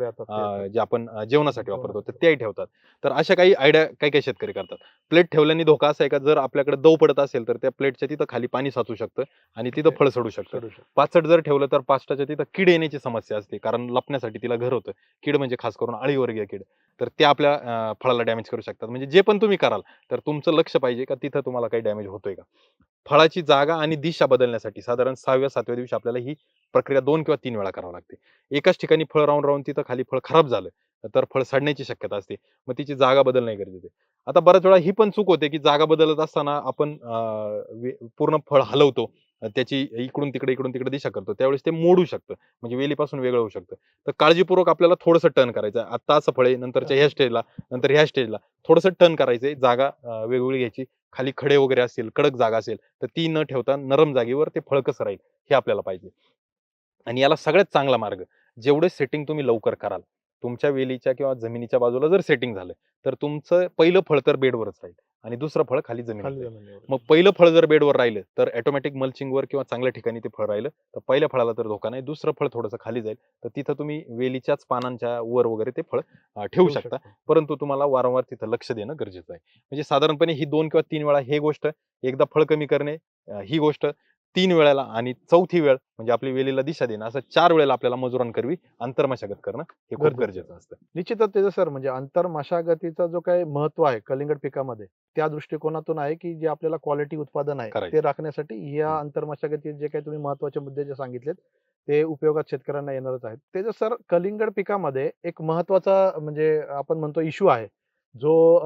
[SPEAKER 2] जे आपण जेवणासाठी वापरतो, तर तेही ठेवतात. तर अशा काही आयडिया काही-काही शेतकरी करतात. प्लेट ठेवल्याने धोका असा आहे का, जर आपल्याकडे दव पडत असेल, तर त्या प्लेटच्या तिथं खाली पाणी साचू शकतं आणि तिथं फळ सडू शकतं. पाचट जर ठेवलं तर पाचटाच्या तिथं कीड येण्याची समस्या असते, कारण लपण्यासाठी तिला घर होतं. कीड म्हणजे खास करून अळीवर्गीय कीड. तर ते आपल्या फळाला डॅमेज करू शकतात. म्हणजे जे पण तुम्ही कराल, तर तुमचं लक्ष पाहिजे का तिथं तुम्हाला काही डॅमेज होतोय का? फळाची जागा आणि दिशा बदलण्यासाठी साधारण 6व्या-7व्या दिवशी आपल्याला ही प्रक्रिया 2 किंवा 3 वेळा करावी लागते. एकाच ठिकाणी फळ राहून तिथं खाली फळ खराब झालं, तर फळ सडण्याची शक्यता असते. मग तिची जागा बदलणे गरजेचं आहे. आता बऱ्याच वेळा ही पण चूक होते, की जागा बदलत असताना आपण पूर्ण फळ हलवतो. त्याची इकडून तिकडे दिशा करतो. त्यावेळेस ते मोडू शकतं. म्हणजे वेलीपासून वेगळं होऊ शकतं. तर काळजीपूर्वक आपल्याला थोडंसं टर्न करायचं आहे. आत्ता असं फळ आहे, नंतरच्या ह्या स्टेजला, नंतर ह्या स्टेजला थोडंसं टर्न करायचंय. जागा वेगवेगळी घ्यायची. खाली खडे वगैरे असतील, कडक जागा असेल, तर ती न ठेवता नरम जागेवर ते फळ कसं राहील हे आपल्याला पाहिजे. आणि याला सगळ्यात चांगला मार्ग, जेवढे सेटिंग तुम्ही लवकर कराल, तुमच्या वेलीच्या किंवा जमिनीच्या बाजूला जर सेटिंग झालं, तर तुमचं पहिलं फळ तर बेडवरच राहील आणि दुसरं फळ खाली जमिनीत
[SPEAKER 1] खाली
[SPEAKER 2] जाईल.
[SPEAKER 1] जमिनीवर.
[SPEAKER 2] मग पहिलं फळ जर बेडवर राहिलं, तर ऑटोमॅटिक मल्चिंगवर किंवा चांगल्या ठिकाणी ते फळ राहिलं, तर पहिल्या फळाला तर धोका नाही. दुसरं फळ थोडंसं खाली जाईल, तर तिथं तुम्ही वेलीच्याच पानांच्या वर वगैरे ते फळ ठेवू
[SPEAKER 1] ठेवू
[SPEAKER 2] शकता.
[SPEAKER 1] शकतो.
[SPEAKER 2] परंतु तुम्हाला वारंवार तिथं लक्ष देणं गरजेचं आहे. म्हणजे साधारणपणे ही 2 किंवा 3 वेळा हे गोष्ट, एकदा फळ कमी करणे ही गोष्ट, 3 वेळेला आणि चौथी वेळ म्हणजे आपली वेलीला दिशा देणं, असं 4 वेळेला आपल्याला मजुरांकरवी अंतर्मशागत करणं हे खूप
[SPEAKER 1] गरजेचं
[SPEAKER 2] गरजेचं असतं.
[SPEAKER 1] निश्चितच त्याचं सर म्हणजे आंतर मशागतीचा जो काही महत्व आहे कलिंगड पिकामध्ये त्या दृष्टिकोनातून आहे की जे आपल्याला क्वालिटी उत्पादन आहे
[SPEAKER 2] करायचं.
[SPEAKER 1] ते राखण्यासाठी या
[SPEAKER 2] हम्म.
[SPEAKER 1] आंतर मशागतीत जे काही तुम्ही महत्वाचे मुद्दे जे सांगितलेत ते उपयोगात शेतकऱ्यांना येणारच आहेत. त्याचं सर कलिंगड पिकामध्ये एक महत्वाचा म्हणजे आपण म्हणतो इश्यू आहे जो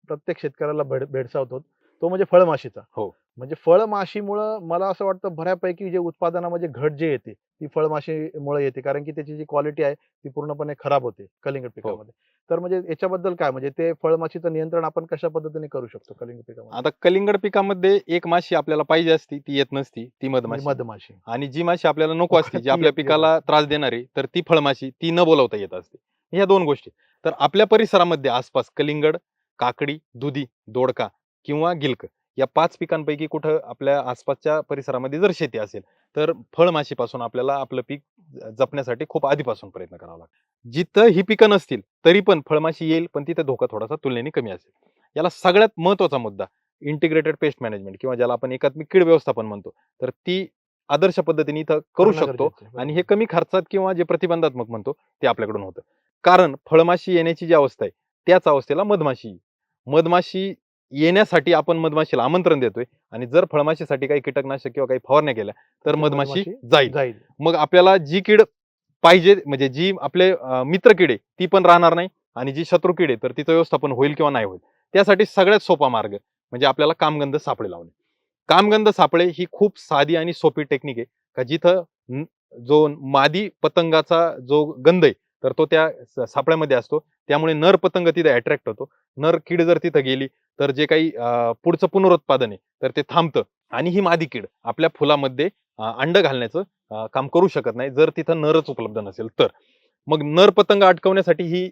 [SPEAKER 1] प्रत्येक शेतकऱ्याला भेडसावतो तो म्हणजे फळमाशीचा.
[SPEAKER 2] हो.
[SPEAKER 1] म्हणजे फळमाशीमुळं मला असं वाटतं बऱ्यापैकी जे उत्पादनामध्ये घट जे येते ती फळमाशीमुळे येते कारण की त्याची जी क्वालिटी आहे ती पूर्णपणे खराब होते कलिंगड
[SPEAKER 2] हो.
[SPEAKER 1] पिकामध्ये. तर म्हणजे याच्याबद्दल काय म्हणजे ते फळमाशीचं नियंत्रण आपण कशा पद्धतीने करू शकतो कलिंगड पिकामध्ये?
[SPEAKER 2] आता कलिंगड पिकामध्ये एक माशी आपल्याला पाहिजे असती, ती येत नसती, ती
[SPEAKER 1] म्हणजे
[SPEAKER 2] मधमाशी.
[SPEAKER 1] मधमाशी.
[SPEAKER 2] आणि जी माशी आपल्याला नको असती, जी
[SPEAKER 1] ती
[SPEAKER 2] आपल्या
[SPEAKER 1] येत येत
[SPEAKER 2] पिकाला
[SPEAKER 1] असते.
[SPEAKER 2] त्रास देणारी, तर ती फळमाशी, ती न बोलावता येत असते. ह्या 2 गोष्टी. तर आपल्या परिसरामध्ये आसपास कलिंगड, काकडी, दुधी, दोडका किंवा गिलक या 5 पिकांपैकी कुठं आपल्या आसपासच्या परिसरामध्ये जर शेती असेल, तर फळमाशीपासून आपल्याला आपलं पीक जपण्यासाठी खूप आधीपासून प्रयत्न करावा लागतो. जिथं ही पिकं नसतील, तरी पण फळमाशी येईल, पण तिथे धोका थोडासा तुलनेने कमी असेल. याला सगळ्यात महत्त्वाचा मुद्दा इंटिग्रेटेड पेस्ट मॅनेजमेंट किंवा ज्याला आपण एकात्मिक कीड व्यवस्थापन म्हणतो. तर ती आदर्श पद्धतीने इथं करू
[SPEAKER 1] करणं
[SPEAKER 2] शकतो
[SPEAKER 1] गरजेचं आहे.
[SPEAKER 2] आणि
[SPEAKER 1] बरोबर.
[SPEAKER 2] हे कमी खर्चात किंवा जे प्रतिबंधात्मक म्हणतो ते आपल्याकडून होतं. कारण फळमाशी येण्याची जी अवस्था आहे, त्याच अवस्थेला मधमाशी येईल. मधमाशी येण्यासाठी आपण मधमाशीला आमंत्रण देतोय आणि जर फळमाशीसाठी काही कीटकनाशक किंवा काही फवारण्या केल्या, तर
[SPEAKER 1] ती
[SPEAKER 2] मधमाशी जाईल.
[SPEAKER 1] जाईल.
[SPEAKER 2] मग आपल्याला जी कीड पाहिजे म्हणजे जी आपले मित्र कीड आहे, ती पण राहणार नाही आणि जी शत्रू कीड आहे, तर तिचं व्यवस्थापन होईल किंवा नाही होईल. त्यासाठी सगळ्यात सोपा मार्ग म्हणजे आपल्याला कामगंध सापळे लावणे. कामगंध सापळे ही खूप साधी आणि सोपी टेक्निक आहे का जिथं जो मादी पतंगाचा जो गंध आहे तर तो त्या सापळ्यामध्ये असतो. त्यामुळे नर पतंग तिथे अट्रॅक्ट होतो. नर कीड जर तिथं गेली तर जे काही पुढचं पुनरुत्पादन आहे तर ते थांबतं आणि ही मादी कीड आपल्या फुलामध्ये अंड घालण्याचं काम करू शकत नाही जर तिथं नरच उपलब्ध नसेल तर. मग नर पतंग अटकवण्यासाठी ही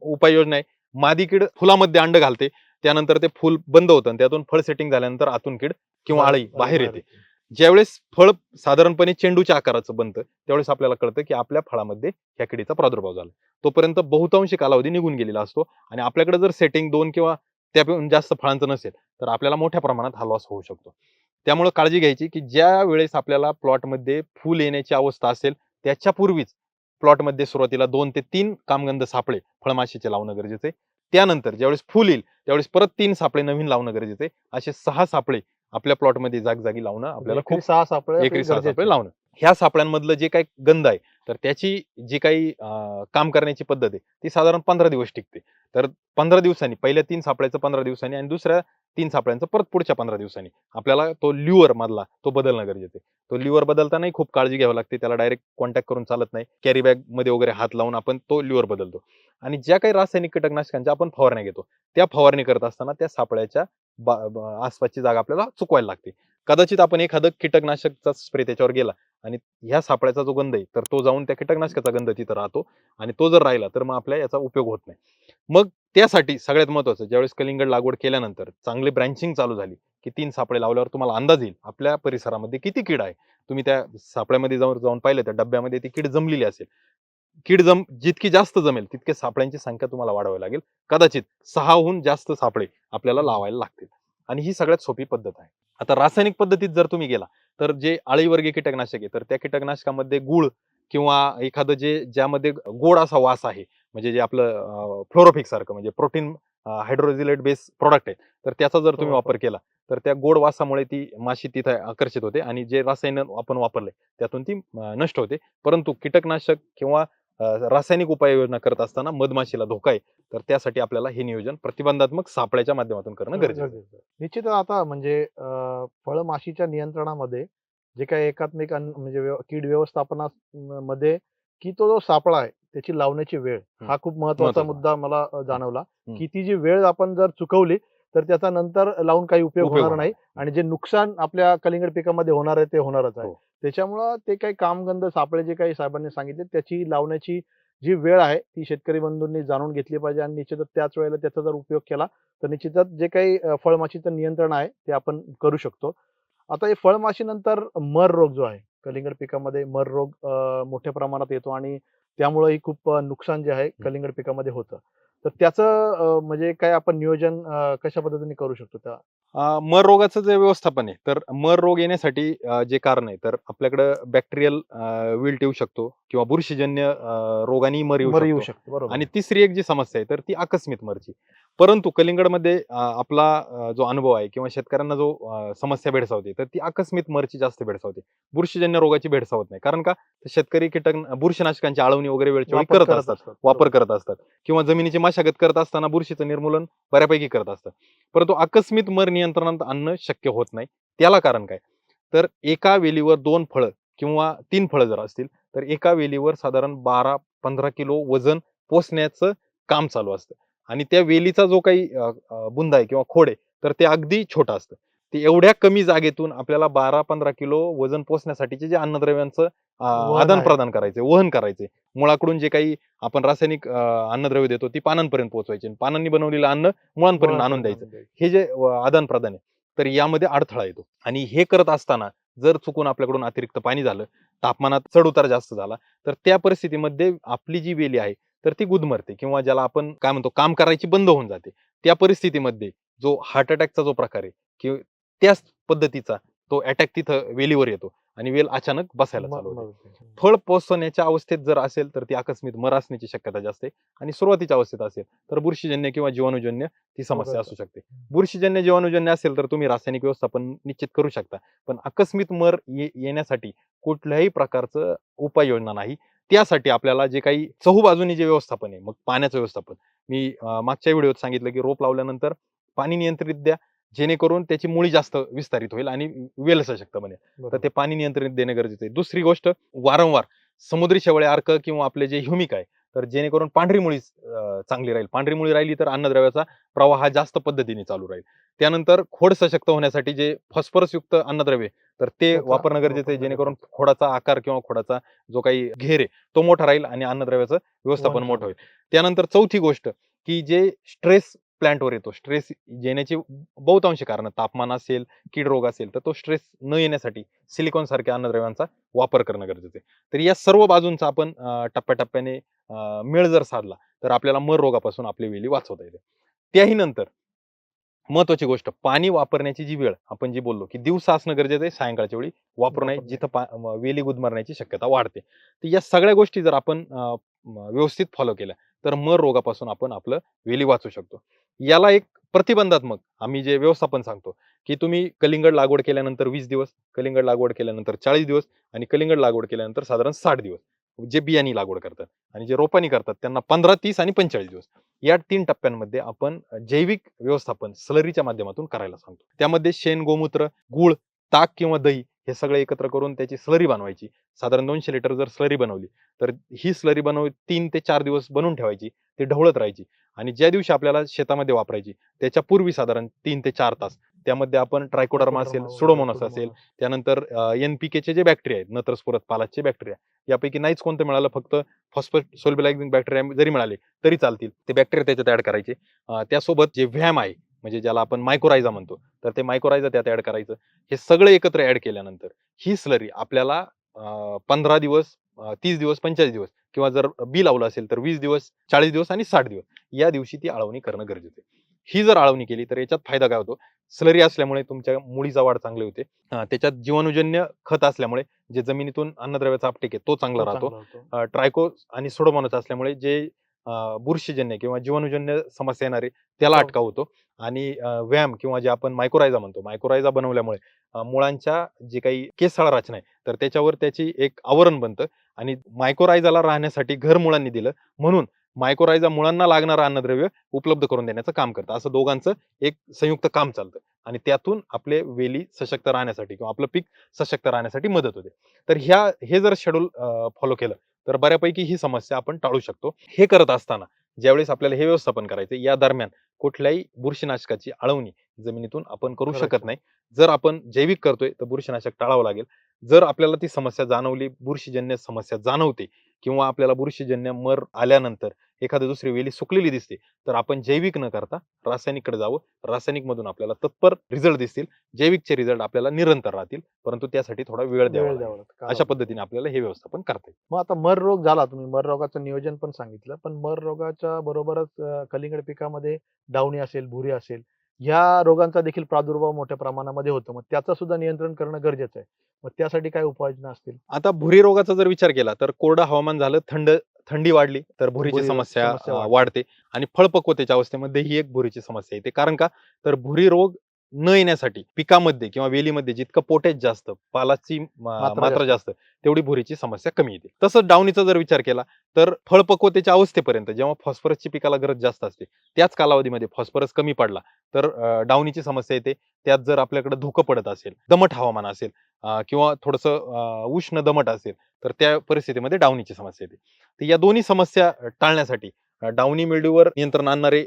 [SPEAKER 2] उपाययोजना आहे. मादी कीड फुलामध्ये अंड घालते. त्यानंतर ते फुल बंद होतं आणि त्यातून फळ सेटिंग झाल्यानंतर आतून कीड किंवा
[SPEAKER 1] बाहेर
[SPEAKER 2] आळी बाहेर येते.
[SPEAKER 1] येते.
[SPEAKER 2] ज्यावेळेस फळ साधारणपणे चेंडूच्या आकाराचं बनतं, त्यावेळेस आपल्याला कळतं की आपल्या फळामध्ये ह्या किडीचा प्रादुर्भाव झाला. तोपर्यंत बहुतांशी कालावधी निघून गेलेला असतो आणि आपल्याकडे जर सेटिंग 2 किंवा त्यापेक्षा जास्त फळांचं नसेल, तर आपल्याला मोठ्या प्रमाणात हा लॉस होऊ शकतो. त्यामुळे काळजी घ्यायची की ज्या वेळेस आपल्याला प्लॉटमध्ये फूल येण्याची अवस्था असेल, त्याच्यापूर्वीच प्लॉटमध्ये सुरुवातीला 2 ते 3 कामगंध सापळे फळमाशीचे लावणं गरजेचं आहे. त्यानंतर ज्यावेळेस फूल येईल, त्यावेळेस परत 3 सापळे नवीन लावणं गरजेचं आहे. असे 6 सापळे आपल्या प्लॉटमध्ये जागोजागी लावणं
[SPEAKER 1] म्हणजे
[SPEAKER 2] आपल्याला खूप
[SPEAKER 1] एकरी 6 सापळे आपले
[SPEAKER 2] एकरी 6
[SPEAKER 1] गरजेचे
[SPEAKER 2] सापळे
[SPEAKER 1] आहेत.
[SPEAKER 2] लावणं. ह्या सापळ्यांमधलं जे काही गंध आहे, तर त्याची जी काही काम करण्याची पद्धत आहे, ती साधारण 15 दिवस टिकते. तर 15 दिवसांनी पहिल्या 3 सापळ्याचं 15 दिवसांनी आणि दुसऱ्या 3 सापळ्यांचं परत पुढच्या 15 दिवसांनी आपल्याला तो ल्युअर मधला तो बदलणं गरजेचं आहे. तो ल्युअर बदलतानाही खूप काळजी घ्यावी लागते. त्याला डायरेक्ट कॉन्टॅक्ट करून चालत नाही. कॅरी बॅगमध्ये वगैरे हात लावून आपण तो ल्युअर बदलतो. आणि ज्या काही रासायनिक कीटकनाशकांच्या आपण फवारण्या घेतो, त्या फवारणी करत असताना त्या सापळ्याच्या आसपासची जागा आपल्याला चुकवायला लागते. कदाचित आपण एखादं कीटकनाशकचा स्प्रे त्याच्यावर गेला आणि ह्या सापळ्याचा जो गंध आहे, तर तो जाऊन त्या कीटकनाशकाचा गंध तिथं राहतो आणि तो जर राहिला, तर मग आपल्या याचा उपयोग होत नाही. मग त्यासाठी सगळ्यात महत्त्वाचं ज्यावेळेस कलिंगड लागवड केल्यानंतर चांगली ब्रँचिंग चालू झाली, की 3 सापळे लावल्यावर तुम्हाला अंदाज येईल आपल्या परिसरामध्ये किती कीड आहे. तुम्ही त्या सापळ्यामध्ये जाऊन पाहिलं त्या डब्यामध्ये ती कीड जमलेली असेल. जितकी जास्त जमेल तितके सापळ्यांची संख्या तुम्हाला वाढवावी लागेल. कदाचित 6हून जास्त सापळे आपल्याला लावायला लागतील आणि ही सगळ्यात सोपी पद्धत आहे. आता रासायनिक पद्धतीत जर तुम्ही गेला, तर जे अळीवर्गीय कीटकनाशक आहे, तर त्या कीटकनाशकामध्ये गूळ किंवा एखादं ज्यामध्ये गोड असा वास आहे, म्हणजे जे आपलं फ्लोरोफिक सारखं म्हणजे प्रोटीन हायड्रोजिलेट बेस प्रॉडक्ट आहे, तर त्याचा जर तुम्ही वापर केला, तर त्या गोड वासामुळे ती माशी तिथे आकर्षित होते आणि जे रसायन आपण वापरले त्यातून ती नष्ट होते. परंतु कीटकनाशक किंवा रासायनिक उपाययोजना करत असताना मधमाशीला धोका आहे. तर त्यासाठी आपल्याला हे नियोजन प्रतिबंधात्मक सापळ्याच्या माध्यमातून करणं
[SPEAKER 1] करणं
[SPEAKER 2] गरजेचं आहे.
[SPEAKER 1] गरजेचं आहे. निश्चितच आता म्हणजे फळमाशीच्या नियंत्रणामध्ये जे काही एकात्मिक म्हणजे कीड मध्ये की तो जो सापळा आहे त्याची लावण्याची वेळ
[SPEAKER 2] हं.
[SPEAKER 1] हा खूप महत्वाचा
[SPEAKER 2] महत्वाचं.
[SPEAKER 1] मुद्दा मला
[SPEAKER 2] हं,
[SPEAKER 1] जाणवला,
[SPEAKER 2] हं.
[SPEAKER 1] की ती जी वेळ आपण जर चुकवली तर त्याचा नंतर लावून काही उपयोग
[SPEAKER 2] उपयोग
[SPEAKER 1] होणार
[SPEAKER 2] होणार
[SPEAKER 1] नाही आणि जे नुकसान आपल्या कलिंगड पिकामध्ये होणार आहे ते होणारच आहे.
[SPEAKER 2] हो.
[SPEAKER 1] त्याच्यामुळं ते काही कामगंध सापळे जे काही साहेबांनी सांगितले त्याची लावण्याची जी वेळ आहे ती शेतकरी बंधूंनी जाणून घेतली पाहिजे आणि निश्चितच त्याच वेळेला त्याचा जर उपयोग केला तर निश्चितच जे काही फळमाशीचं नियंत्रण आहे ते आपण करू शकतो. आता हे फळमाशीनंतर मर रोग जो आहे, कलिंगड पिकामध्ये मर रोग मोठ्या प्रमाणात येतो आणि त्यामुळेही खूप नुकसान जे आहे कलिंगड पिकामध्ये होतं. तर त्याचं म्हणजे काय आपण नियोजन कशा पद्धतीने करू शकतो त्या?
[SPEAKER 2] मर रोगाचं जे व्यवस्थापन आहे, तर मर रोग येण्यासाठी जे कारण आहे, तर आपल्याकडं बॅक्टेरियल विल्ट येऊ शकतो किंवा बुरशीजन्य रोगाने मर येऊ
[SPEAKER 1] मर येऊ
[SPEAKER 2] शकतो.
[SPEAKER 1] शकतो. बरोबर
[SPEAKER 2] आणि
[SPEAKER 1] आहे.
[SPEAKER 2] तिसरी एक जी समस्या आहे, तर ती आकस्मिक मरची. परंतु कलिंगडमध्ये आपला जो अनुभव आहे किंवा शेतकऱ्यांना जो समस्या भेडसावते, तर ती आकस्मिक मरची जास्त भेडसावते. बुरशीजन्य रोगाची भेडसावत नाही. कारण का? तर शेतकरी बुरशीनाशकांची आळवणी वगैरे वेळच्या वेळी
[SPEAKER 1] वापर
[SPEAKER 2] करत
[SPEAKER 1] करत
[SPEAKER 2] असतात,
[SPEAKER 1] असतात.
[SPEAKER 2] वापर
[SPEAKER 1] बरोबर.
[SPEAKER 2] करत असतात किंवा जमिनीची मशागत करत असताना बुरशीचं निर्मूलन बऱ्यापैकी करत असतात. परंतु आकस्मिक मर नियंत्रणात आणणं शक्य होत नाही. त्याला कारण काय? तर एका वेलीवर 2 फळं किंवा 3 फळं जर असतील, तर एका वेलीवर साधारण 12-15 किलो वजन पोसण्याचं काम चालू असतं. आणि त्या वेलीचा जो काही बुंदा आहे किंवा खोड आहे, तर ते अगदी छोटं असतं. ते एवढ्या कमी जागेतून आपल्याला 12-15 किलो वजन पोसण्यासाठीचे जे अन्नद्रव्यांचं
[SPEAKER 1] वहन आहे.
[SPEAKER 2] आदान-प्रदान करायचंय, वहन करायचंय. मुळाकडून जे काही आपण रासायनिक अन्नद्रव्य देतो, ती पानांपर्यंत पोहोचवायची आणि पानांनी बनवलेलं अन्न मुळांपर्यंत आणून
[SPEAKER 1] वहनपर्यंत
[SPEAKER 2] द्यायचं.
[SPEAKER 1] आणून द्यायचं.
[SPEAKER 2] हे जे आदान-प्रदान आहे, तर यामध्ये अडथळा येतो. आणि हे करत असताना जर चुकून आपल्याकडून अतिरिक्त पाणी झालं, तापमानात चढ-उतार जास्त झाला, तर त्या परिस्थितीमध्ये आपली जी वेली आहे, तर ती गुदमरते किंवा ज्याला आपण काय म्हणतो, काम करायची बंद होऊन जाते. त्या परिस्थितीमध्ये जो हार्ट अटॅकचा जो प्रकार आहे किंवा त्याच पद्धतीचा तो अटॅक तिथं वेलीवर येतो आणि वेल अचानक बसायला चालू होते.
[SPEAKER 1] मरते.
[SPEAKER 2] फळ पोसण्याच्या अवस्थेत जर असेल, तर ती आकस्मिक मर असण्याची शक्यता जास्त आहे आणि सुरुवातीच्या अवस्थेत असेल, तर बुरशीजन्य किंवा जीवाणूजन्य ती समस्या
[SPEAKER 1] रोगाचा.
[SPEAKER 2] असू शकते. बुरशीजन्य, जीवाणूजन्य असेल, तर तुम्ही रासायनिक व्यवस्थापन निश्चित करू शकता. पण आकस्मिक मर येण्यासाठी कुठल्याही प्रकारचं उपाययोजना नाही. त्यासाठी आपल्याला जे काही चहूबाजूनी जे व्यवस्थापन आहे, मग पाण्याचं व्यवस्थापन. मी मागच्या व्हिडिओत सांगितलं, की रोप लावल्यानंतर पाणी नियंत्रित द्या, जेणेकरून त्याची मुळी जास्त विस्तारित होईल आणि वेल सशक्त बनेल. तर
[SPEAKER 1] बरोबर.
[SPEAKER 2] ते पाणी नियंत्रित देणे गरजेचं आहे. दुसरी गोष्ट, वारंवार समुद्री शेवाळे अर्क किंवा आपले जे ह्युमिक आहे, तर जेणेकरून पांढरी मुळी चांगली राहील. पांढरी मुळी राहिली तर अन्नद्रव्याचा प्रवाह हा जास्त पद्धतीने चालू राहील. त्यानंतर खोड सशक्त होण्यासाठी जे फॉस्फरसयुक्त अन्नद्रव्य तर ते
[SPEAKER 1] त्याचा
[SPEAKER 2] वापरणं गरजेचं आहे,
[SPEAKER 1] वापर
[SPEAKER 2] जेणेकरून
[SPEAKER 1] गरजेचा.
[SPEAKER 2] खोडाचा आकार किंवा खोडाचा जो काही घेर आहे तो मोठा राहील आणि अन्नद्रव्याचं
[SPEAKER 1] वहन
[SPEAKER 2] व्यवस्थापन मोठं
[SPEAKER 1] चांगलं.
[SPEAKER 2] होईल. त्यानंतर चौथी गोष्ट, की जे स्ट्रेस प्लांटवर येतो, स्ट्रेस येण्याची बहुतांशी कारण तापमान असेल, कीड रोग असेल, तर तो स्ट्रेस न येण्यासाठी सिलिकॉन सारख्या अन्नद्रव्यांचा वापर करणं गरजेचं आहे. तर या सर्व बाजूंचा आपण टप्प्याटप्प्याने मेळ जर साधला, तर आपल्याला मर रोगापासून आपली वेली वाचवता येते. त्याही नंतर महत्वाची गोष्ट, पाणी वापरण्याची जी वेळ आपण जी बोललो, की दिवसा असणं गरजेचं आहे, सायंकाळच्या वेळी वापरू नये,
[SPEAKER 1] वापर नाही.
[SPEAKER 2] जिथं वेली गुदमरण्याची शक्यता वाढते. तर या सगळ्या गोष्टी जर आपण व्यवस्थित फॉलो केल्या, तर मर रोगापासून आपण आपलं वेली वाचू शकतो. याला एक प्रतिबंधात्मक आम्ही जे व्यवस्थापन सांगतो, की तुम्ही कलिंगड लागवड केल्यानंतर 20 दिवस, कलिंगड लागवड केल्यानंतर 40 दिवस आणि कलिंगड लागवड केल्यानंतर साधारण 60 दिवस. जे बियाणी लागवड करतात आणि जे रोपानी करतात त्यांना 15, 30 आणि 45 दिवस. या 3 टप्प्यांमध्ये आपण जैविक व्यवस्थापन स्लरीच्या माध्यमातून करायला सांगतो. त्यामध्ये शेण, गोमूत्र, गूळ, ताक किंवा दही हे सगळं एकत्र करून त्याची स्लरी बनवायची. साधारण 200 लिटर जर स्लरी बनवली, तर ही स्लरी 3 ते 4 दिवस बनवून ठेवायची. ती ढवळत राहायची आणि ज्या दिवशी आपल्याला शेतामध्ये वापरायची, त्याच्या पूर्वी साधारण 3 ते 4 तास त्यामध्ये आपण ट्रायकोडर्मा असेल,
[SPEAKER 1] ट्रायकोडर्मा वगैरे,
[SPEAKER 2] सुडोमोनास असेल,
[SPEAKER 1] सुडोमोनास.
[SPEAKER 2] त्यानंतर एन-पी-केचे जे बॅक्टेरिया आहेत, नत्रस्फुरत पालाचे बॅक्टेरिया, यापैकी नाहीच कोणतं मिळालं, फक्त फॉस्फेट सोल्बिलायझिंग बॅक्टेरिया जरी मिळाले तरी चालतील. ते बॅक्टेरिया त्याच्यात ॲड करायचे. त्यासोबत जे व्हॅम आहे, म्हणजे ज्याला आपण मायकोरायझा म्हणतो, तर ते मायकोरायझा त्यात ॲड करायचं. हे सगळं एकत्र ॲड केल्यानंतर ही स्लरी आपल्याला 15 दिवस, 30 दिवस, 45 दिवस किंवा जर बी लावलं असेल तर 20 दिवस, 40 दिवस आणि 60 दिवस या दिवशी ती आळवणी करणं गरजेचं आहे. ही जर आळवणी केली तर याच्यात फायदा काय होतो? स्लरी असल्यामुळे तुमच्या मुळीचा वाढ चांगली होते. त्याच्यात जीवाणूजन्य खत असल्यामुळे जे जमिनीतून अन्नद्रव्याचा अपटेक आहे तो चांगला
[SPEAKER 1] तो
[SPEAKER 2] राहतो.
[SPEAKER 1] चांगला होतो.
[SPEAKER 2] ट्रायको आणि सुडोमोनास असल्यामुळे जे बुरशीजन्य किंवा जीवाणूजन्य समस्या येणारे त्याला
[SPEAKER 1] तो
[SPEAKER 2] अटकाव होतो आणि व्यायाम किंवा जे आपण मायकोरायझा म्हणतो, मायकोरायझा बनवल्यामुळे मुळांच्या जे काही केसाळ रचना आहे, तर त्याच्यावर त्याची एक आवरण बनतं आणि मायकोरायझाला राहण्यासाठी घर मुळांनी दिलं, म्हणून मायकोरायझा मुळांना लागणारं अन्नद्रव्य उपलब्ध करून देण्याचं काम करतं. असं दोघांचं एक संयुक्त काम चालतं आणि त्यातून आपले वेली सशक्त राहण्यासाठी किंवा आपलं पीक सशक्त राहण्यासाठी मदत होते. तर हे जर शेड्यूल फॉलो केलं, तर बऱ्यापैकी ही समस्या आपण टाळू शकतो. हे करत असताना ज्यावेळेस आपल्याला हे व्यवस्थापन करायचं, या दरम्यान कुठल्याही बुरशीनाशकाची आळवणी जमिनीतून आपण करू शकत
[SPEAKER 1] करायचं.
[SPEAKER 2] नाही. जर आपण जैविक करतोय तर बुरशीनाशक टाळावं लागेल. जर आपल्याला ती समस्या जाणवली, बुरशीजन्य समस्या जाणवते किंवा आपल्याला बुरशीजन्य मर आल्यानंतर एखादी दुसरी वेली सुकलेली दिसते, तर आपण जैविक न करता रासायनिककडे जावं. रासायनिक मधून आपल्याला तत्पर रिझल्ट दिसतील. जैविकचे रिझल्ट आपल्याला निरंतर राहतील, परंतु त्यासाठी थोडा वेळ द्यावा
[SPEAKER 1] वेळ
[SPEAKER 2] लागेल.
[SPEAKER 1] द्यावा लागतो,
[SPEAKER 2] अशा
[SPEAKER 1] कालावधी.
[SPEAKER 2] पद्धतीने आपल्याला हे व्यवस्थापन करता येईल.
[SPEAKER 1] मग आता मर रोग झाला, तुम्ही मर रोगाचं नियोजन पण सांगितलं. पण मर रोगाच्या बरोबरच कलिंगड पिकामध्ये डावणी असेल, भुरी असेल, ह्या रोगांचा देखील प्रादुर्भाव मोठ्या प्रमाणामध्ये होतो. मग त्याचं सुद्धा नियंत्रण करणं गरजेचं आहे. मग त्यासाठी काय उपाययोजना असतील?
[SPEAKER 2] आता भुरी रोगाचा जर विचार केला तर कोरडं हवामान झालं, थंडी वाढली तर भुरीची
[SPEAKER 1] भुरी
[SPEAKER 2] समस्या
[SPEAKER 1] समस्या वाढते.
[SPEAKER 2] वाढते आणि फळपक्वतेच्या अवस्थेमध्ये ही एक भुरीची समस्या येते. कारण का? तर भुरी रोग न येण्यासाठी पिकामध्ये किंवा वेलीमध्ये जितकं पोटॅश जास्त, पालाची
[SPEAKER 1] मात्रा
[SPEAKER 2] मात्रा
[SPEAKER 1] जास्त.
[SPEAKER 2] जास्त, तेवढी भुरीची समस्या कमी येते. तसंच डावणीचा जर विचार केला तर फळपक्वतेच्या अवस्थेपर्यंत जेव्हा फॉस्फरसची पिकाला गरज जास्त असते, त्याच कालावधीमध्ये फॉस्फरस कमी पडला तर डावणीची समस्या येते. त्यात जर आपल्याकडे धुकं पडत असेल, दमट हवामान असेल किंवा थोडंसं उष्ण दमट असेल, तर त्या परिस्थितीमध्ये डावणीची समस्या येते. तर या दोन्ही समस्या टाळण्यासाठी डावणी मिल्ड्यूवर नियंत्रण आणणारे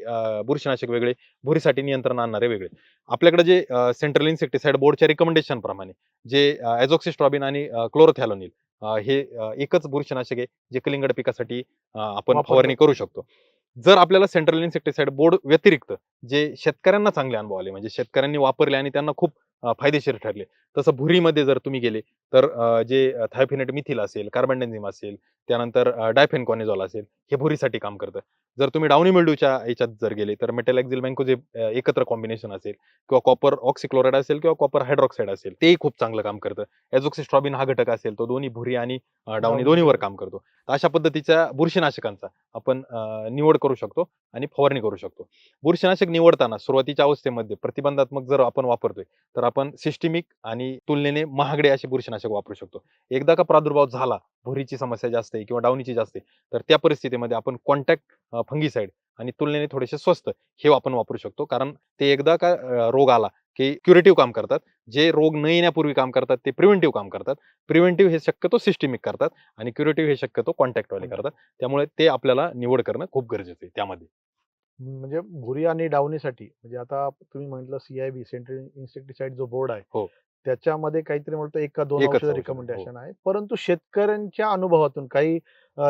[SPEAKER 2] बुरशीनाशक वेगळे, भुरीसाठी नियंत्रण आणणारे वेगळे. आपल्याकडे जे सेंट्रल इन्सेक्टिसाइड बोर्डच्या रिकमेंडेशन प्रमाणे जे ॲझॉक्सिस्ट्रॉबिन आणि क्लोरोथॅलोनिल हे एकच बुरशीनाशक आहे जे कलिंगड पिकासाठी आपण
[SPEAKER 1] वापरतो.
[SPEAKER 2] फवारणी करू शकतो. जर आपल्याला सेंट्रल इन्सेक्टिसाइड बोर्ड व्यतिरिक्त जे शेतकऱ्यांना चांगले अनुभव आले, म्हणजे शेतकऱ्यांनी वापरले आणि त्यांना खूप फायदेशीर ठरले, तसं भुरीमध्ये जर तुम्ही गेले तर जे थायोफिनेट मिथिल असेल, कार्बनडेन्झिम असेल, त्यानंतर डायफेनकॉनिझॉल असेल, हे भुरीसाठी काम करतं. जर तुम्ही डाउनी मिल्ड्यूच्या याच्यात जर गेले तर मेटॅलॅक्झिल मँकोजेब एकत्र कॉम्बिनेशन असेल किंवा कॉपर ऑक्सिक्लोराइड असेल किंवा कॉपर हायड्रॉक्साईड असेल, तेही खूप चांगलं काम करतं. ॲझॉक्सिस्ट्रॉबिन हा घटक असेल, तो दोन्ही भुरी आणि डावणी
[SPEAKER 1] डावणी
[SPEAKER 2] दोन्हीवर
[SPEAKER 1] पिकावर.
[SPEAKER 2] काम करतो. तर अशा पद्धतीच्या बुरशीनाशकांचा आपण निवड करू शकतो आणि फवारणी करू शकतो. बुरशीनाशक निवडताना सुरुवातीच्या अवस्थेमध्ये प्रतिबंधात्मक जर आपण वापरतोय, तर आपण सिस्टिमिक आणि तुलनेने महागडे असे बुरशीनाशक वापरू शकतो. एकदा का प्रादुर्भाव झाला, भुरीची समस्या जास्त आहे किंवा डावणीची जास्त आहे, तर त्या परिस्थितीमध्ये आपण कॉन्टॅक्ट फंगिसाइड आणि तुलनेने थोडेसे स्वस्त हे आपण वापरू शकतो. कारण ते एकदा का रोग आला की क्युरेटिव्ह काम करतात. जे रोग न येण्यापूर्वी काम करतात ते प्रिव्हेंटिव्ह काम करतात. प्रिव्हेंटिव्ह हे शक्यतो सिस्टिमिक करतात आणि क्युरेटिव्ह हे शक्यतो कॉन्टॅक्टवाले करतात. त्यामुळे ते आपल्याला निवड करणं खूप गरजेचं आहे त्यामध्ये.
[SPEAKER 1] म्हणजे भुरी आणि डावणीसाठी म्हणजे आता तुम्ही म्हटलं CIB सेंट्रल इन्सेक्टिसाइड जो बोर्ड आहे,
[SPEAKER 2] हो.
[SPEAKER 1] त्याच्यामध्ये काहीतरी म्हणतो 1 का 2
[SPEAKER 2] एकच
[SPEAKER 1] औषधं
[SPEAKER 2] औषध. हो.
[SPEAKER 1] रिकमेंडेशन आहे. परंतु शेतकऱ्यांच्या अनुभवातून काही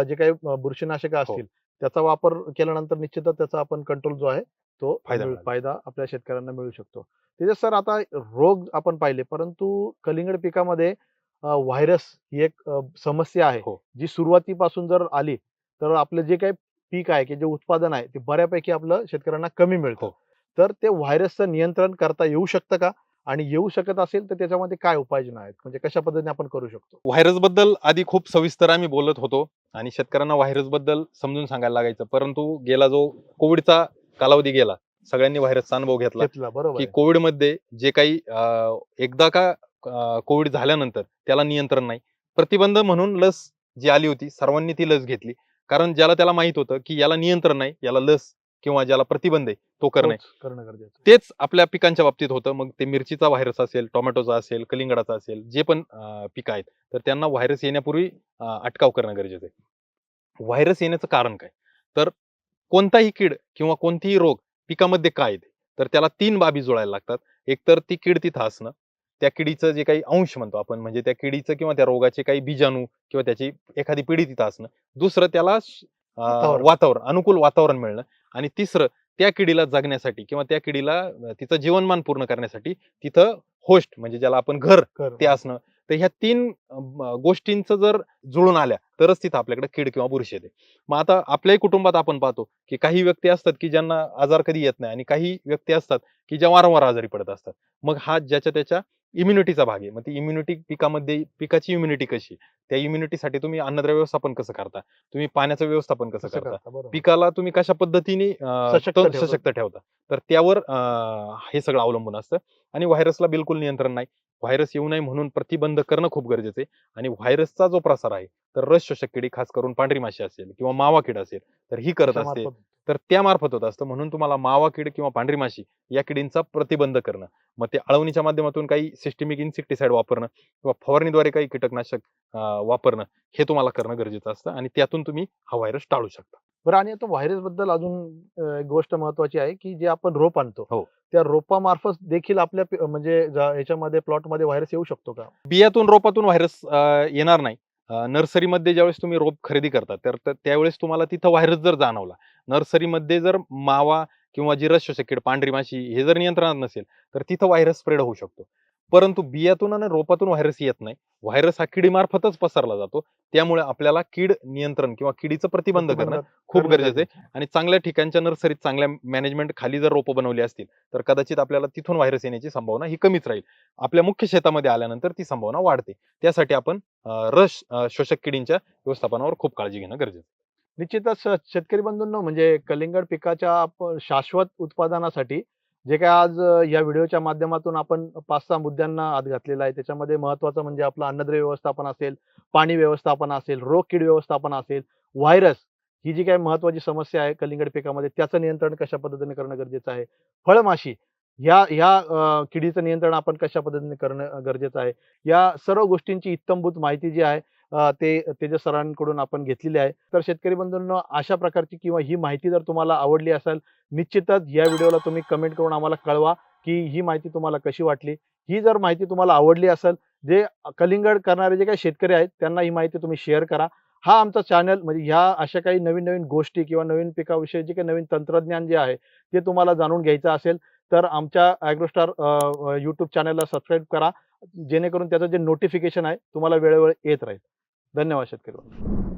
[SPEAKER 1] जे काही बुरशीनाशकं
[SPEAKER 2] हो.
[SPEAKER 1] असतील, त्याचा वापर केल्यानंतर निश्चितच त्याचा आपण कंट्रोल जो आहे, तो
[SPEAKER 2] फायदा मिळाला.
[SPEAKER 1] फायदा आपल्या शेतकऱ्यांना मिळू शकतो. त्याच्यात सर आता रोग आपण पाहिले, परंतु कलिंगड पिकामध्ये व्हायरस ही एक समस्या आहे,
[SPEAKER 2] हो.
[SPEAKER 1] जी सुरुवातीपासून जर आली, तर आपलं जे काही पीक आहे, की जे उत्पादन आहे, ते बऱ्यापैकी आपलं शेतकऱ्यांना कमी मिळतं.
[SPEAKER 2] हो.
[SPEAKER 1] तर ते व्हायरसचं नियंत्रण करता येऊ शकतं का? आणि येऊ शकत असेल तर त्याच्यामध्ये काय उपाययोजना आहेत? म्हणजे कशा पद्धतीने आपण करू शकतो?
[SPEAKER 2] व्हायरस बद्दल आधी खूप सविस्तर आम्ही बोलत होतो आणि शेतकऱ्यांना व्हायरस बद्दल समजून सांगायला लागायचं. परंतु गेला जो कोविडचा कालावधी गेला, सगळ्यांनी व्हायरसचा अनुभव घेतला,
[SPEAKER 1] घेतला, बरोबर
[SPEAKER 2] की
[SPEAKER 1] आहे.
[SPEAKER 2] कोविडमध्ये जे काही एकदा का कोविड झाल्यानंतर त्याला नियंत्रण नाही. प्रतिबंध म्हणून लस जी आली होती, सर्वांनी ती लस घेतली. कारण ज्याला त्याला माहीत होतं, की याला नियंत्रण नाही, याला लस किंवा ज्याला प्रतिबंध आहे तो करणे.
[SPEAKER 1] तोच करणं गरजेचं आहे.
[SPEAKER 2] तेच आपल्या पिकांच्या बाबतीत होतं. मग ते मिरचीचा व्हायरस असेल, टोमॅटोचा असेल, कलिंगडाचा असेल, जे पण पिकं आहेत, तर त्यांना व्हायरस येण्यापूर्वी अटकाव करणं गरजेचं आहे. व्हायरस येण्याचं कारण काय? तर कोणताही कीड किंवा कोणतीही रोग पिकामध्ये का येते? तर त्याला 3 बाबी जुळायला लागतात. एकतर ती कीड तिथं असणं, त्या किडीचं जे काही अंश म्हणतो आपण, म्हणजे त्या किडीचं किंवा त्या रोगाचे काही बीजाणू किंवा त्याची एखादी पिढी तिथं असणं. दुसरं त्याला
[SPEAKER 1] वातावरण.
[SPEAKER 2] वातावरण, अनुकूल वातावरण मिळणं आणि तिसरं त्या किडीला जगण्यासाठी किंवा त्या किडीला तिचं जीवनमान पूर्ण करण्यासाठी तिथं होस्ट म्हणजे ज्याला आपण घर ते असणं. तर ह्या 3 गोष्टींचं जर जुळून आल्या तरच तिथं आपल्याकडे कीड किंवा बुरशी येते. मग आता आपल्याही कुटुंबात आपण पाहतो, की काही व्यक्ती असतात, की ज्यांना आजार कधी येत नाही आणि काही व्यक्ती असतात, की ज्या वारंवार आजारी पडत असतात. मग हा ज्याच्या त्याच्या इम्युनिटीचा भाग आहे. मग ती इम्युनिटी पिकामध्ये पिकाची इम्युनिटी कशी? त्या इम्युनिटीसाठी तुम्ही अन्नद्रव्य व्यवस्थापन कसं करता? तुम्ही पाण्याचं व्यवस्थापन कसं
[SPEAKER 1] कसं
[SPEAKER 2] करता?
[SPEAKER 1] करता? बरोबर.
[SPEAKER 2] पिकाला तुम्ही कशा पद्धतीने
[SPEAKER 1] सशक्त ठेवतो.
[SPEAKER 2] सशक्त ठेवता? तर त्यावर हे सगळं अवलंबून असतं आणि व्हायरसला बिलकुल नियंत्रण नाही. व्हायरस येऊ नये म्हणून प्रतिबंध करणं खूप गरजेचं आहे आणि व्हायरसचा जो प्रसार आहे, तर रस शोषक किडी खास करून पांढरी माशी असेल किंवा मावा कीड असेल, तर ही करत असते.
[SPEAKER 1] अशामार्फत
[SPEAKER 2] तर त्यामार्फत होत असतं. म्हणून तुम्हाला मावा कीड किंवा पांढरी माशी या किडींचा प्रतिबंध करणं. मग ते अळवणीच्या माध्यमातून काही सिस्टमिक इन्सेक्टिसाइड वापरणं किंवा फवारणीद्वारे काही कीटकनाशक वापरणं हे तुम्हाला करणं गरजेचं असतं आणि त्यातून तुम्ही हा व्हायरस टाळू शकता.
[SPEAKER 1] बरं आणि आता व्हायरस बद्दल अजून एक गोष्ट महत्वाची आहे, की जे आपण रोप आणतो,
[SPEAKER 2] हो.
[SPEAKER 1] त्या रोपामार्फत देखील आपल्या म्हणजे ह्याच्यामध्ये प्लॉटमध्ये व्हायरस येऊ शकतो का?
[SPEAKER 2] बियातून रोपातून व्हायरस येणार नाही. नर्सरीमध्ये ज्यावेळेस तुम्ही रोप खरेदी करता तर त्यावेळेस तुम्हाला तिथं व्हायरस जर जाणवला, नर्सरीमध्ये जर मावा किंवा जी रस शोषक कीड, पांढरी माशी हे जर नियंत्रणात नसेल, तर तिथं व्हायरस स्प्रेड होऊ शकतो. परंतु बियातून आणि रोपातून व्हायरस येत नाही. व्हायरस हा किडीमार्फतच पसरला जातो. त्यामुळे आपल्याला कीड नियंत्रण किंवा किडीचं प्रतिबंध करणं खूप
[SPEAKER 1] करणं
[SPEAKER 2] गरजेचं आहे.
[SPEAKER 1] गरजेचं आहे.
[SPEAKER 2] आणि चांगल्या ठिकाणच्या नर्सरीत चांगल्या मॅनेजमेंट खाली जर रोपं बनवली असतील, तर कदाचित आपल्याला तिथून व्हायरस येण्याची संभावना ही कमीच राहील. आपल्या मुख्य शेतामध्ये आल्यानंतर ती संभावना वाढते. त्यासाठी आपण शोषक किडींच्या व्यवस्थापनावर खूप काळजी घेणं गरजेचं आहे.
[SPEAKER 1] निश्चितच शेतकरी बंधूंनो, म्हणजे कलिंगड पिकाच्या शाश्वत उत्पादनासाठी जे काही आज या व्हिडिओच्या माध्यमातून आपण 5-6 मुद्द्यांना हात घातलेला आहे. त्याच्यामध्ये महत्त्वाचं म्हणजे आपलं अन्नद्रव्य व्यवस्थापन असेल, पाणी व्यवस्थापन असेल, रोग कीड व्यवस्थापन असेल, व्हायरस ही जी काही महत्त्वाची समस्या आहे कलिंगड पिकामध्ये त्याचं नियंत्रण कशा पद्धतीने करणं गरजेचं आहे. फळमाशी ह्या ह्या किडीचं नियंत्रण आपण कशा पद्धतीने करणं गरजेचं आहे. या सर्व गोष्टींची इत्थंभूत माहिती जी आहे ते तेजस सरांकडून आपण घेतलेली आहे. तर शेतकरी बंधूंनो, अशा प्रकारची किंवा ही माहिती जर तुम्हाला आवडली असेल, निश्चितच या व्हिडिओला तुम्ही कमेंट करून आम्हाला कळवा, की ही माहिती तुम्हाला कशी वाटली. ही जर माहिती तुम्हाला आवडली असेल, जे कलिंगड करणारे जे काही शेतकरी आहेत, त्यांना ही माहिती तुम्ही शेअर करा. हा आमचा चॅनल म्हणजे ह्या अशा काही नवीन-नवीन गोष्टी किंवा नवीन पिकाविषयी जे काही नवीन तंत्रज्ञान जे आहे, ते तुम्हाला जाणून घ्यायचं असेल, तर आमच्या ॲग्रोस्टार YouTube चॅनलला सबस्क्राईब करा. जेणेकरून त्याचं जे नोटिफिकेशन आहे, तुम्हाला वेळोवेळी येत राहील. धन्यवाद शेतकरी.